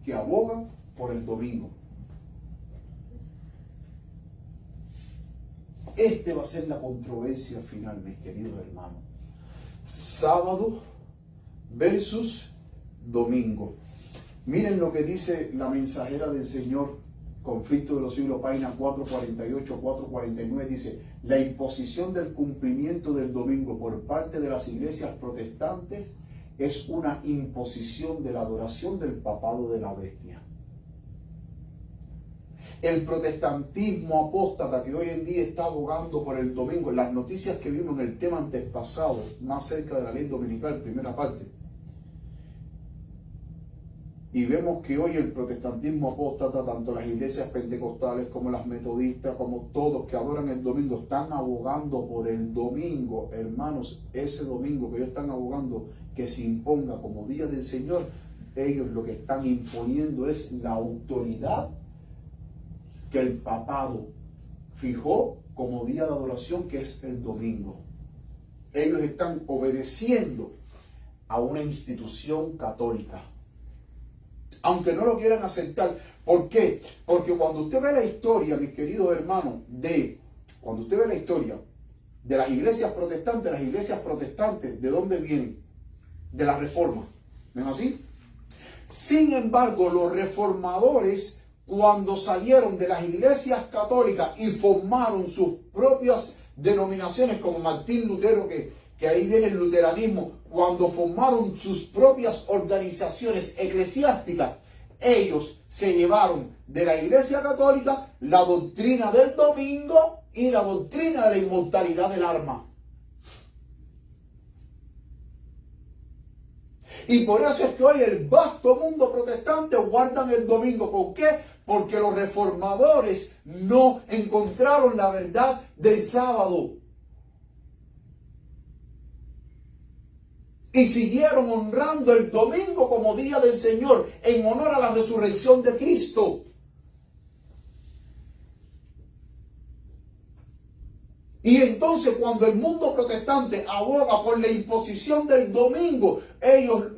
Que abogan por el domingo. Este va a ser la controversia final, mis queridos hermanos. Sábado versus domingo. Miren lo que dice la mensajera del Señor, Conflicto de los Siglos, página 448, 449, dice: la imposición del cumplimiento del domingo por parte de las iglesias protestantes es una imposición de la adoración del papado de la bestia. El protestantismo apóstata que hoy en día está abogando por el domingo, en las noticias que vimos en el tema antes pasado, más cerca de la ley dominical, primera parte, y vemos que hoy el protestantismo apóstata, tanto las iglesias pentecostales como las metodistas, como todos que adoran el domingo, están abogando por el domingo. Hermanos, ese domingo que ellos están abogando que se imponga como día del Señor, ellos lo que están imponiendo es la autoridad que el papado fijó como día de adoración, que es el domingo. Ellos están obedeciendo a una institución católica, aunque no lo quieran aceptar. ¿Por qué? Porque cuando usted ve la historia, mis queridos hermanos, cuando usted ve la historia de las iglesias protestantes, ¿de dónde vienen? De la Reforma, ¿no es así? Sin embargo, los reformadores, cuando salieron de las iglesias católicas y formaron sus propias denominaciones, como Martín Lutero, que ahí viene el luteranismo, cuando formaron sus propias organizaciones eclesiásticas, ellos se llevaron de la iglesia católica la doctrina del domingo y la doctrina de la inmortalidad del alma. Y por eso es que hoy el vasto mundo protestante guardan el domingo. ¿Por qué? Porque los reformadores no encontraron la verdad del sábado. Y siguieron honrando el domingo como día del Señor, en honor a la resurrección de Cristo. Y entonces, cuando el mundo protestante aboga por la imposición del domingo, ellos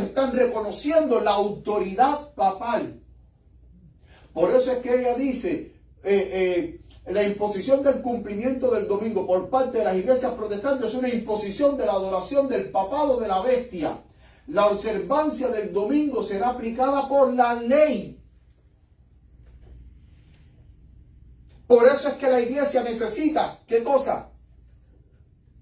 están reconociendo la autoridad papal. Por eso es que ella dice, la imposición del cumplimiento del domingo por parte de las iglesias protestantes es una imposición de la adoración del papado de la bestia. La observancia del domingo será aplicada por la ley. Por eso es que la iglesia necesita, ¿qué cosa?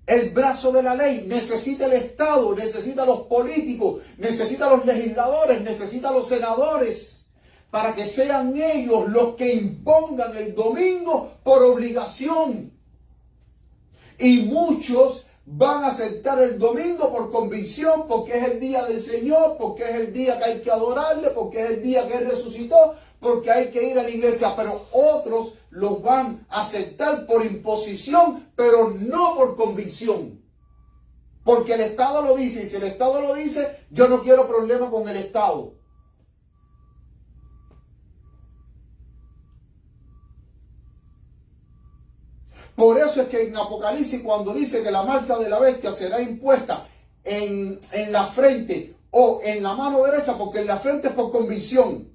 El brazo de la ley, necesita el Estado, necesita los políticos, necesita los legisladores, necesita los senadores, para que sean ellos los que impongan el domingo por obligación. Y muchos van a aceptar el domingo por convicción, porque es el día del Señor, porque es el día que hay que adorarle, porque es el día que Él resucitó, porque hay que ir a la iglesia. Pero otros los van a aceptar por imposición, pero no por convicción. Porque el Estado lo dice, y si el Estado lo dice, yo no quiero problema con el Estado. Por eso es que en Apocalipsis, cuando dice que la marca de la bestia será impuesta en la frente o en la mano derecha, porque en la frente es por convicción,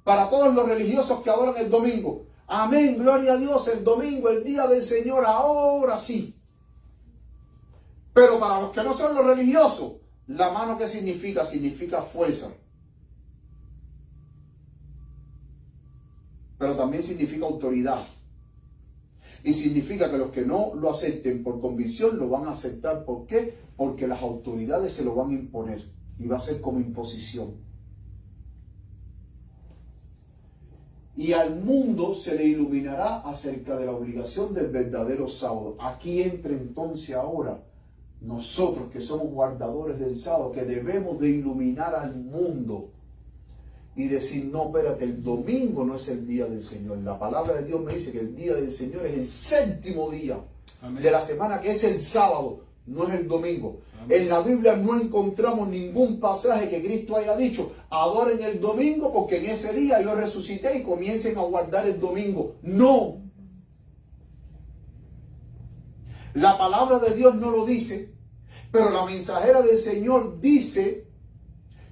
para todos los religiosos que adoran el domingo. Amén, gloria a Dios, el domingo, el día del Señor, ahora sí. Pero para los que no son los religiosos, la mano, ¿qué significa? Significa fuerza. Pero también significa autoridad. Y significa que los que no lo acepten por convicción lo van a aceptar. ¿Por qué? Porque las autoridades se lo van a imponer. Y va a ser como imposición. Y al mundo se le iluminará acerca de la obligación del verdadero sábado. Aquí entra entonces ahora nosotros que somos guardadores del sábado, que debemos de iluminar al mundo y decir, no, espérate, el domingo no es el día del Señor. La palabra de Dios me dice que el día del Señor es el séptimo día. Amén. De la semana, que es el sábado. no es el domingo. En la Biblia no encontramos ningún pasaje que Cristo haya dicho, adoren el domingo porque en ese día yo resucité y comiencen a guardar el domingo. No. La palabra de Dios no lo dice, pero la mensajera del Señor dice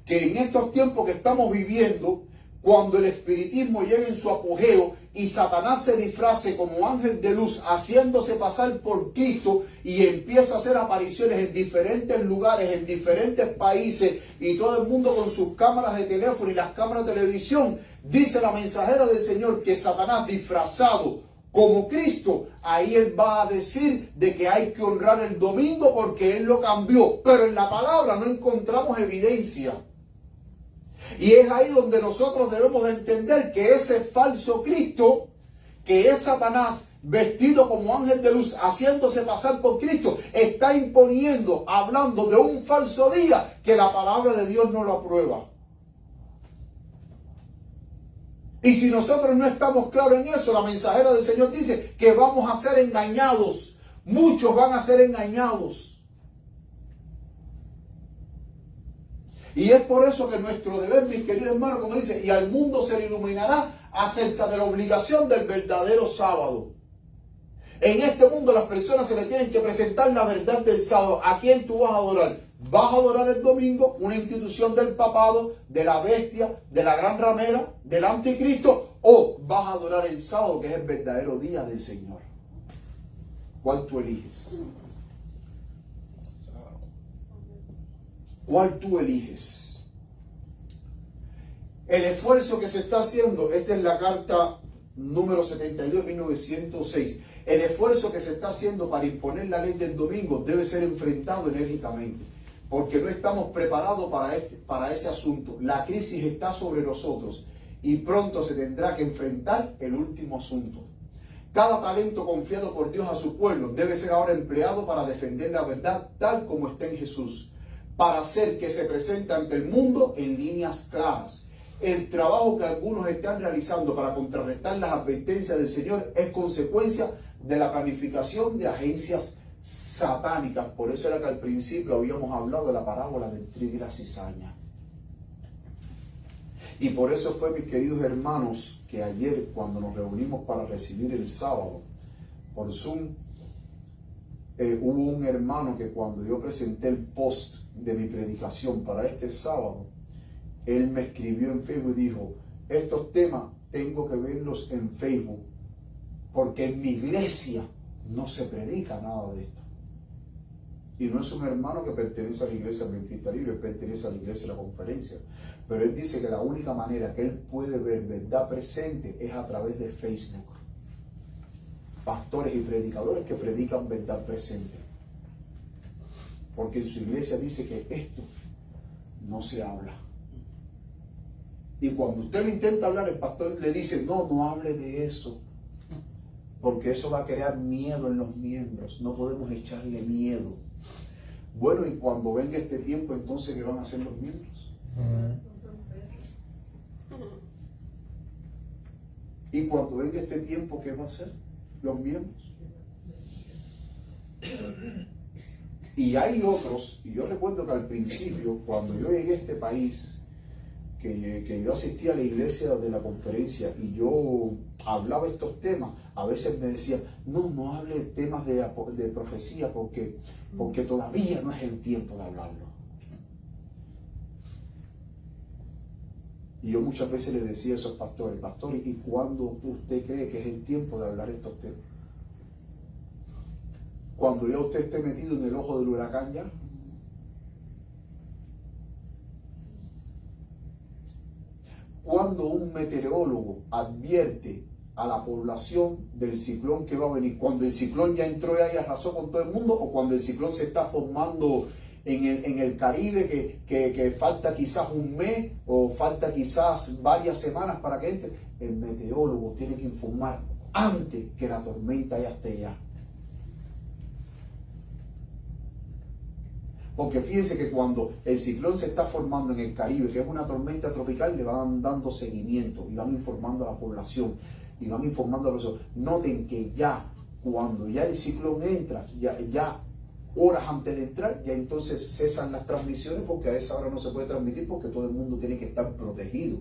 que en estos tiempos que estamos viviendo, cuando el espiritismo llegue en su apogeo y Satanás se disfrace como ángel de luz haciéndose pasar por Cristo y empieza a hacer apariciones en diferentes lugares, en diferentes países, y todo el mundo con sus cámaras de teléfono y las cámaras de televisión, dice la mensajera del Señor que Satanás disfrazado como Cristo, ahí él va a decir de que hay que honrar el domingo porque él lo cambió, pero en la palabra no encontramos evidencia. Y es ahí donde nosotros debemos de entender que ese falso Cristo, que es Satanás vestido como ángel de luz, haciéndose pasar por Cristo, está imponiendo, hablando de un falso día que la palabra de Dios no lo aprueba. Y si nosotros no estamos claros en eso, la mensajera del Señor dice que vamos a ser engañados. Muchos van a ser engañados. Y es por eso que nuestro deber, mis queridos hermanos, como dice, y al mundo se le iluminará acerca de la obligación del verdadero sábado. En este mundo las personas se le tienen que presentar la verdad del sábado. ¿A quién tú vas a adorar? ¿Vas a adorar el domingo, una institución del papado, de la bestia, de la gran ramera, del anticristo? ¿O vas a adorar el sábado, que es el verdadero día del Señor? ¿Cuál tú eliges? ¿Cuál tú eliges? El esfuerzo que se está haciendo, esta es la carta número 72 de 1906, el esfuerzo que se está haciendo para imponer la ley del domingo debe ser enfrentado enérgicamente, porque no estamos preparados para ese asunto. La crisis está sobre nosotros y pronto se tendrá que enfrentar el último asunto. Cada talento confiado por Dios a su pueblo debe ser ahora empleado para defender la verdad tal como está en Jesús, para hacer que se presente ante el mundo en líneas claras. El trabajo que algunos están realizando para contrarrestar las advertencias del Señor es consecuencia de la planificación de agencias satánicas. Por eso era que al principio habíamos hablado de la parábola del trigo y la cizaña. Y por eso fue, mis queridos hermanos, que ayer cuando nos reunimos para recibir el sábado por Zoom, hubo un hermano que cuando yo presenté el post de mi predicación para este sábado, él me escribió en Facebook y dijo, estos temas tengo que verlos en Facebook, porque en mi iglesia no se predica nada de esto. Y no es un hermano que pertenece a la iglesia adventista libre, pertenece a la iglesia de la conferencia. Pero él dice que la única manera que él puede ver verdad presente es a través de Facebook. Pastores y predicadores que predican verdad presente. Porque en su iglesia dice que esto no se habla. Y cuando usted le intenta hablar, el pastor le dice, no hable de eso. Porque eso va a crear miedo en los miembros. No podemos echarle miedo. Bueno, y cuando venga este tiempo, entonces, ¿qué van a hacer los miembros? Y cuando venga este tiempo, ¿qué va a hacer los miembros? Y hay otros, y yo recuerdo que al principio, cuando yo llegué a este país, que yo asistía a la iglesia de la conferencia y yo hablaba estos temas, a veces me decían, no hable de temas de profecía porque todavía no es el tiempo de hablarlo. Y yo muchas veces le decía a esos pastores, ¿y cuándo usted cree que es el tiempo de hablar estos temas? Cuando ya usted esté metido en el ojo del huracán ya. Cuando un meteorólogo advierte a la población del ciclón que va a venir, cuando el ciclón ya entró y arrasó con todo el mundo, o cuando el ciclón se está formando en el Caribe, que falta quizás un mes o falta quizás varias semanas para que entre, el meteorólogo tiene que informar antes que la tormenta ya esté allá. Porque fíjense que cuando el ciclón se está formando en el Caribe, que es una tormenta tropical, le van dando seguimiento y van informando a la población. Y van informando a los otros. Noten que ya, cuando ya el ciclón entra, ya horas antes de entrar, ya entonces cesan las transmisiones, porque a esa hora no se puede transmitir, porque todo el mundo tiene que estar protegido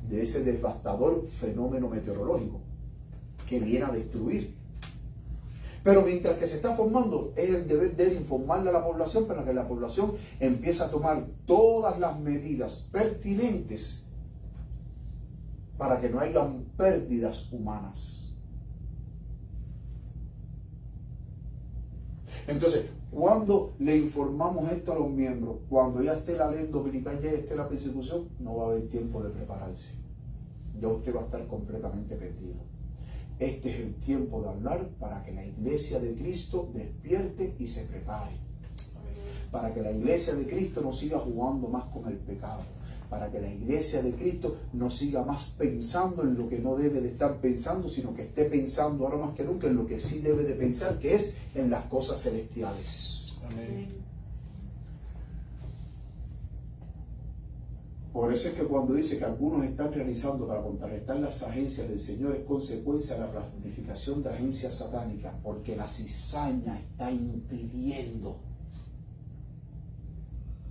de ese devastador fenómeno meteorológico que viene a destruir. Pero mientras que se está formando, es el deber de él informarle a la población para que la población empiece a tomar todas las medidas pertinentes para que no hayan pérdidas humanas. Entonces, cuando le informamos esto a los miembros, cuando ya esté la ley dominical, ya esté la persecución, no va a haber tiempo de prepararse. Ya usted va a estar completamente perdido. Este es el tiempo de hablar para que la iglesia de Cristo despierte y se prepare. Para que la iglesia de Cristo no siga jugando más con el pecado. Para que la iglesia de Cristo no siga más pensando en lo que no debe de estar pensando, sino que esté pensando ahora más que nunca en lo que sí debe de pensar, que es en las cosas celestiales. Amén. Por eso es que cuando dice que algunos están realizando para contrarrestar las agencias del Señor, es consecuencia de la planificación de agencias satánicas, porque la cizaña está impidiendo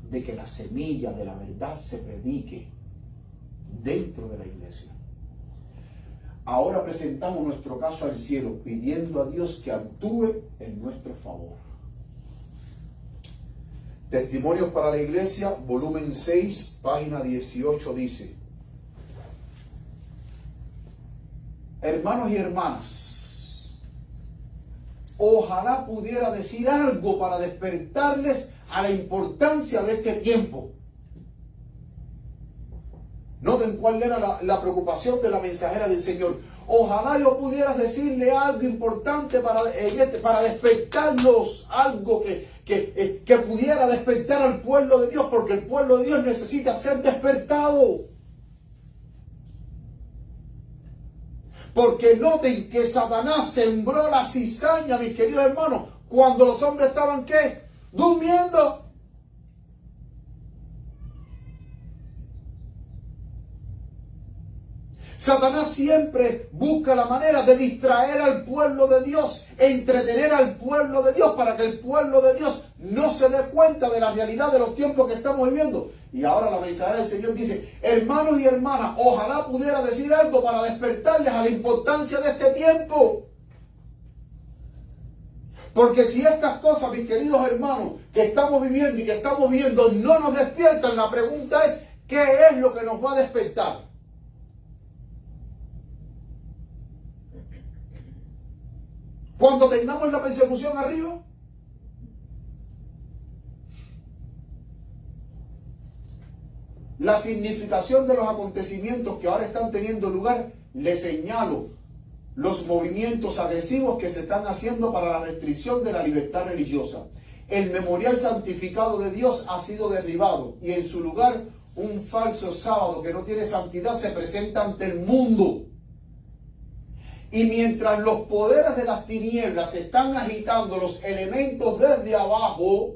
de que la semilla de la verdad se predique dentro de la iglesia. Ahora presentamos nuestro caso al cielo, pidiendo a Dios que actúe en nuestro favor. Testimonios para la Iglesia, volumen 6, página 18, dice: hermanos y hermanas, ojalá pudiera decir algo para despertarles a la importancia de este tiempo. Noten cuál era la preocupación de la mensajera del Señor. Ojalá yo pudiera decirle algo importante para despertarlos, algo que pudiera despertar al pueblo de Dios, porque el pueblo de Dios necesita ser despertado. Porque noten que Satanás sembró la cizaña, mis queridos hermanos, cuando los hombres estaban, ¿qué? Durmiendo. Satanás siempre busca la manera de distraer al pueblo de Dios, entretener al pueblo de Dios para que el pueblo de Dios no se dé cuenta de la realidad de los tiempos que estamos viviendo. Y ahora la mensajera del Señor dice: hermanos y hermanas, ojalá pudiera decir algo para despertarles a la importancia de este tiempo. Porque si estas cosas, mis queridos hermanos, que estamos viviendo y que estamos viendo no nos despiertan, la pregunta es: ¿qué es lo que nos va a despertar? Cuando tengamos la persecución arriba, la significación de los acontecimientos que ahora están teniendo lugar, le señalo los movimientos agresivos que se están haciendo para la restricción de la libertad religiosa. El memorial santificado de Dios ha sido derribado y en su lugar un falso sábado que no tiene santidad se presenta ante el mundo. Y mientras los poderes de las tinieblas están agitando los elementos desde abajo,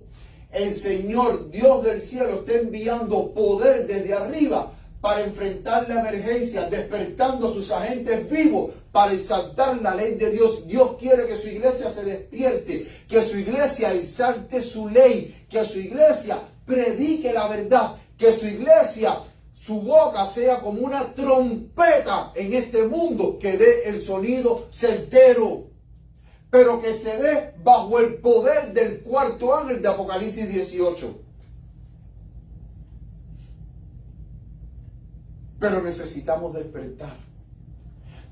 el Señor Dios del cielo está enviando poder desde arriba para enfrentar la emergencia, despertando a sus agentes vivos para exaltar la ley de Dios. Dios quiere que su iglesia se despierte, que su iglesia exalte su ley, que su iglesia predique la verdad, que su iglesia, su boca sea como una trompeta en este mundo que dé el sonido certero, pero que se dé bajo el poder del cuarto ángel de Apocalipsis 18. Pero necesitamos despertar,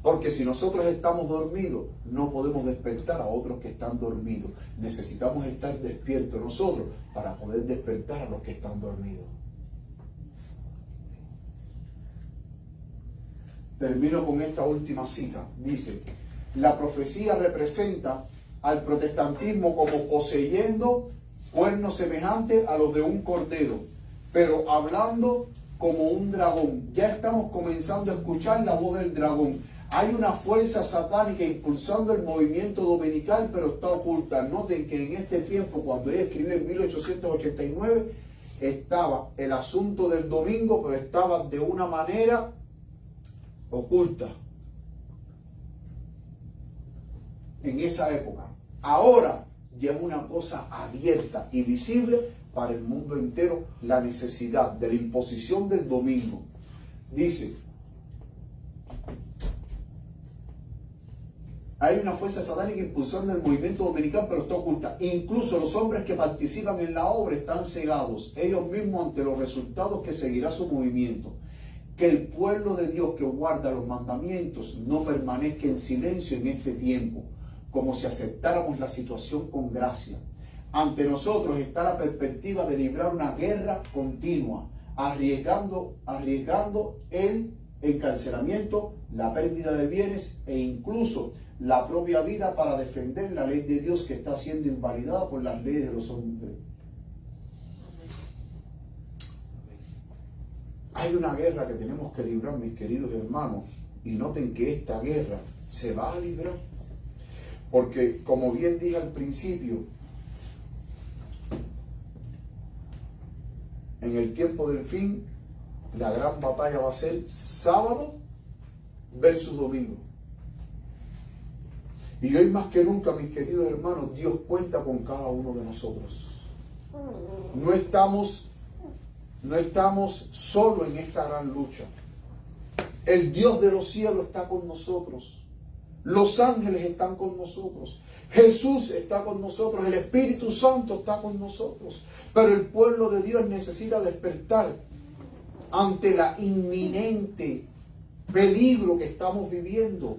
porque si nosotros estamos dormidos, no podemos despertar a otros que están dormidos. Necesitamos estar despiertos nosotros para poder despertar a los que están dormidos. Termino con esta última cita. Dice: la profecía representa al protestantismo como poseyendo cuernos semejantes a los de un cordero, pero hablando como un dragón. Ya estamos comenzando a escuchar la voz del dragón. Hay una fuerza satánica impulsando el movimiento dominical, pero está oculta. Noten que en este tiempo, cuando ella escribió en 1889, estaba el asunto del domingo, pero estaba de una manera oculta en esa época. Ahora ya es una cosa abierta y visible para el mundo entero, la necesidad de la imposición del domingo. Dice, hay una fuerza satánica impulsando el movimiento dominical, pero está oculta. Incluso los hombres que participan en la obra están cegados, ellos mismos, ante los resultados que seguirá su movimiento. Que el pueblo de Dios que guarda los mandamientos no permanezca en silencio en este tiempo, como si aceptáramos la situación con gracia. Ante nosotros está la perspectiva de librar una guerra continua, arriesgando el encarcelamiento, la pérdida de bienes e incluso la propia vida para defender la ley de Dios que está siendo invalidada por las leyes de los hombres. Hay una guerra que tenemos que librar, mis queridos hermanos, y noten que esta guerra se va a librar. Porque, como bien dije al principio, en el tiempo del fin, la gran batalla va a ser sábado versus domingo. Y hoy más que nunca, mis queridos hermanos, Dios cuenta con cada uno de nosotros. No estamos solos en esta gran lucha. El Dios de los cielos está con nosotros. Los ángeles están con nosotros. Jesús está con nosotros. El Espíritu Santo está con nosotros. Pero el pueblo de Dios necesita despertar ante la inminente peligro que estamos viviendo.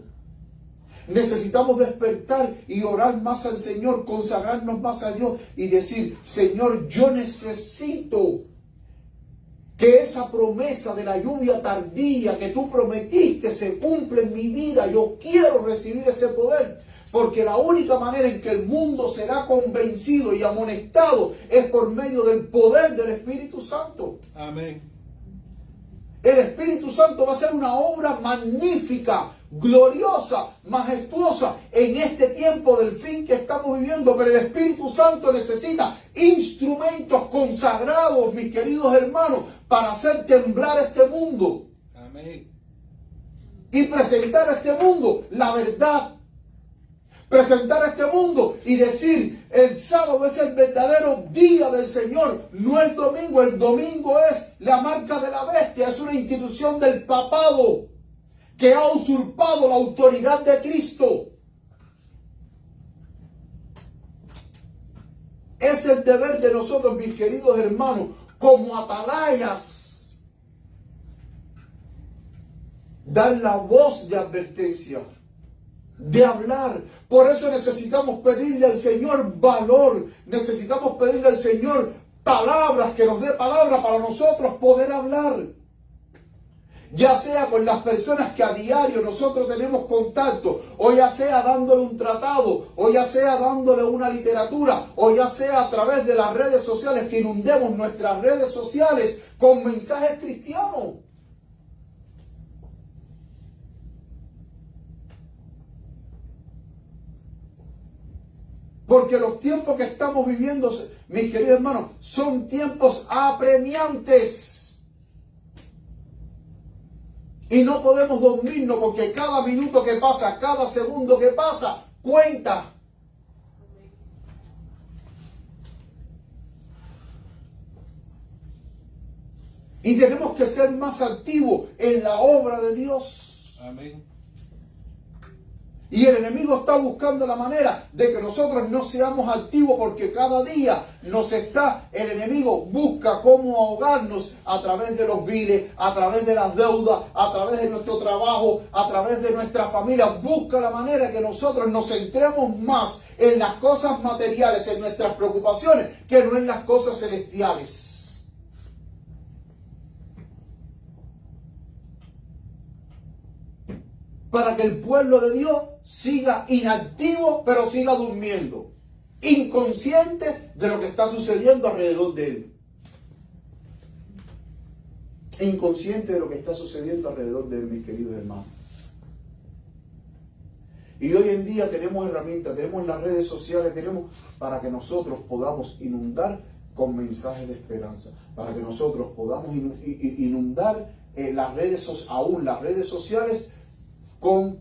Necesitamos despertar y orar más al Señor, consagrarnos más a Dios y decir, Señor, yo necesito que esa promesa de la lluvia tardía que tú prometiste se cumpla en mi vida. Yo quiero recibir ese poder, porque la única manera en que el mundo será convencido y amonestado es por medio del poder del Espíritu Santo. Amén. El Espíritu Santo va a hacer una obra magnífica, gloriosa, majestuosa en este tiempo del fin que estamos viviendo, pero el Espíritu Santo necesita instrumentos consagrados, mis queridos hermanos, para hacer temblar este mundo. Amén. Y presentar a este mundo la verdad. Presentar a este mundo y decir, el sábado es el verdadero día del Señor, no el domingo. El domingo es la marca de la bestia, es una institución del papado que ha usurpado la autoridad de Cristo. Es el deber de nosotros, mis queridos hermanos, como atalayas, dar la voz de advertencia, de hablar. Por eso necesitamos pedirle al Señor valor, necesitamos pedirle al Señor palabras, que nos dé palabra para nosotros poder hablar. Ya sea con las personas que a diario nosotros tenemos contacto, o ya sea dándole un tratado, o ya sea dándole una literatura, o ya sea a través de las redes sociales, que inundemos nuestras redes sociales con mensajes cristianos. Porque los tiempos que estamos viviendo, mis queridos hermanos, son tiempos apremiantes. Y no podemos dormirnos, porque cada minuto que pasa, cada segundo que pasa, cuenta. Y tenemos que ser más activos en la obra de Dios. Amén. Y el enemigo está buscando la manera de que nosotros no seamos activos, porque cada día el enemigo busca cómo ahogarnos a través de los biles, a través de las deudas, a través de nuestro trabajo, a través de nuestra familia. Busca la manera de que nosotros nos centremos más en las cosas materiales, en nuestras preocupaciones, que no en las cosas celestiales. Para que el pueblo de Dios siga inactivo, pero siga durmiendo, inconsciente de lo que está sucediendo alrededor de él. Inconsciente de lo que está sucediendo alrededor de él, mis queridos hermanos. Y hoy en día tenemos herramientas, tenemos las redes sociales, tenemos para que nosotros podamos inundar con mensajes de esperanza, para que nosotros podamos inundar las redes sociales con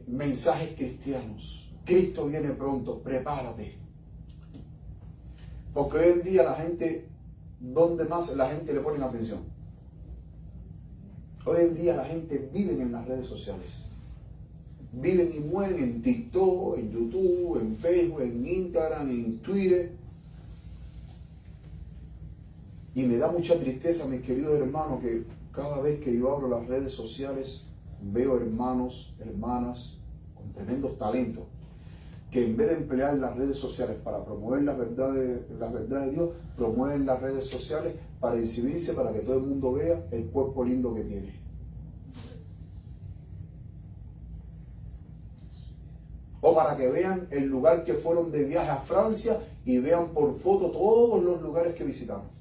mensajes cristianos Cristo viene pronto, prepárate. Porque hoy en día la gente, ¿dónde más la gente le pone atención? Hoy en día la gente vive en las redes sociales. Viven y mueren en TikTok, en YouTube, en Facebook, en Instagram, en Twitter. Y me da mucha tristeza, mis queridos hermanos, que cada vez que yo abro las redes sociales veo hermanos, hermanas con tremendos talentos que en vez de emplear las redes sociales para promover las verdades de Dios, promueven las redes sociales para exhibirse, para que todo el mundo vea el cuerpo lindo que tiene. O para que vean el lugar que fueron de viaje a Francia y vean por foto todos los lugares que visitaron.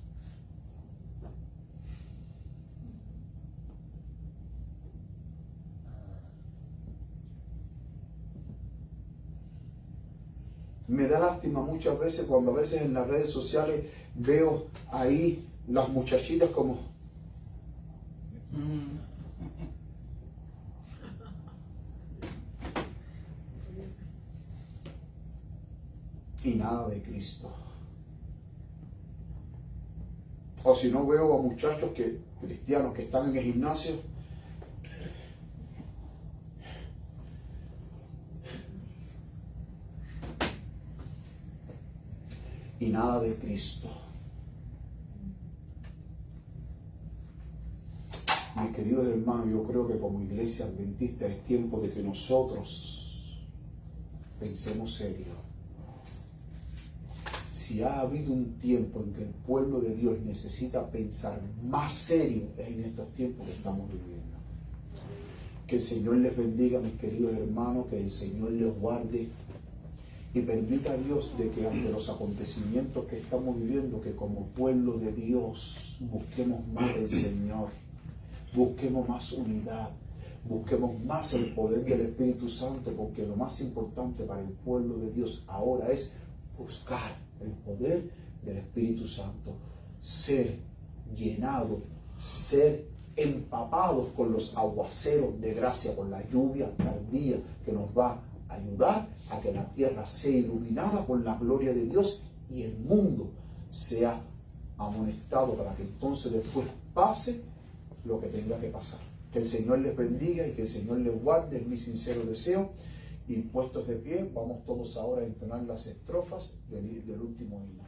Me da lástima muchas veces cuando a veces en las redes sociales veo ahí las muchachitas como... y nada de Cristo. O si no, veo a muchachos cristianos que están en el gimnasio y nada de Cristo. Mis queridos hermanos, yo creo que como iglesia adventista es tiempo de que nosotros pensemos serio. Si ha habido un tiempo en que el pueblo de Dios necesita pensar más serio, es en estos tiempos que estamos viviendo. Que el Señor les bendiga, mis queridos hermanos, que el Señor les guarde y permita a Dios de que ante los acontecimientos que estamos viviendo, que como pueblo de Dios busquemos más del Señor, busquemos más unidad, busquemos más el poder del Espíritu Santo, porque lo más importante para el pueblo de Dios ahora es buscar el poder del Espíritu Santo, ser llenado, ser empapados con los aguaceros de gracia, con la lluvia tardía que nos va a ayudar a que la tierra sea iluminada por la gloria de Dios y el mundo sea amonestado para que entonces después pase lo que tenga que pasar. Que el Señor les bendiga y que el Señor les guarde, es mi sincero deseo. Y puestos de pie, vamos todos ahora a entonar las estrofas del último himno.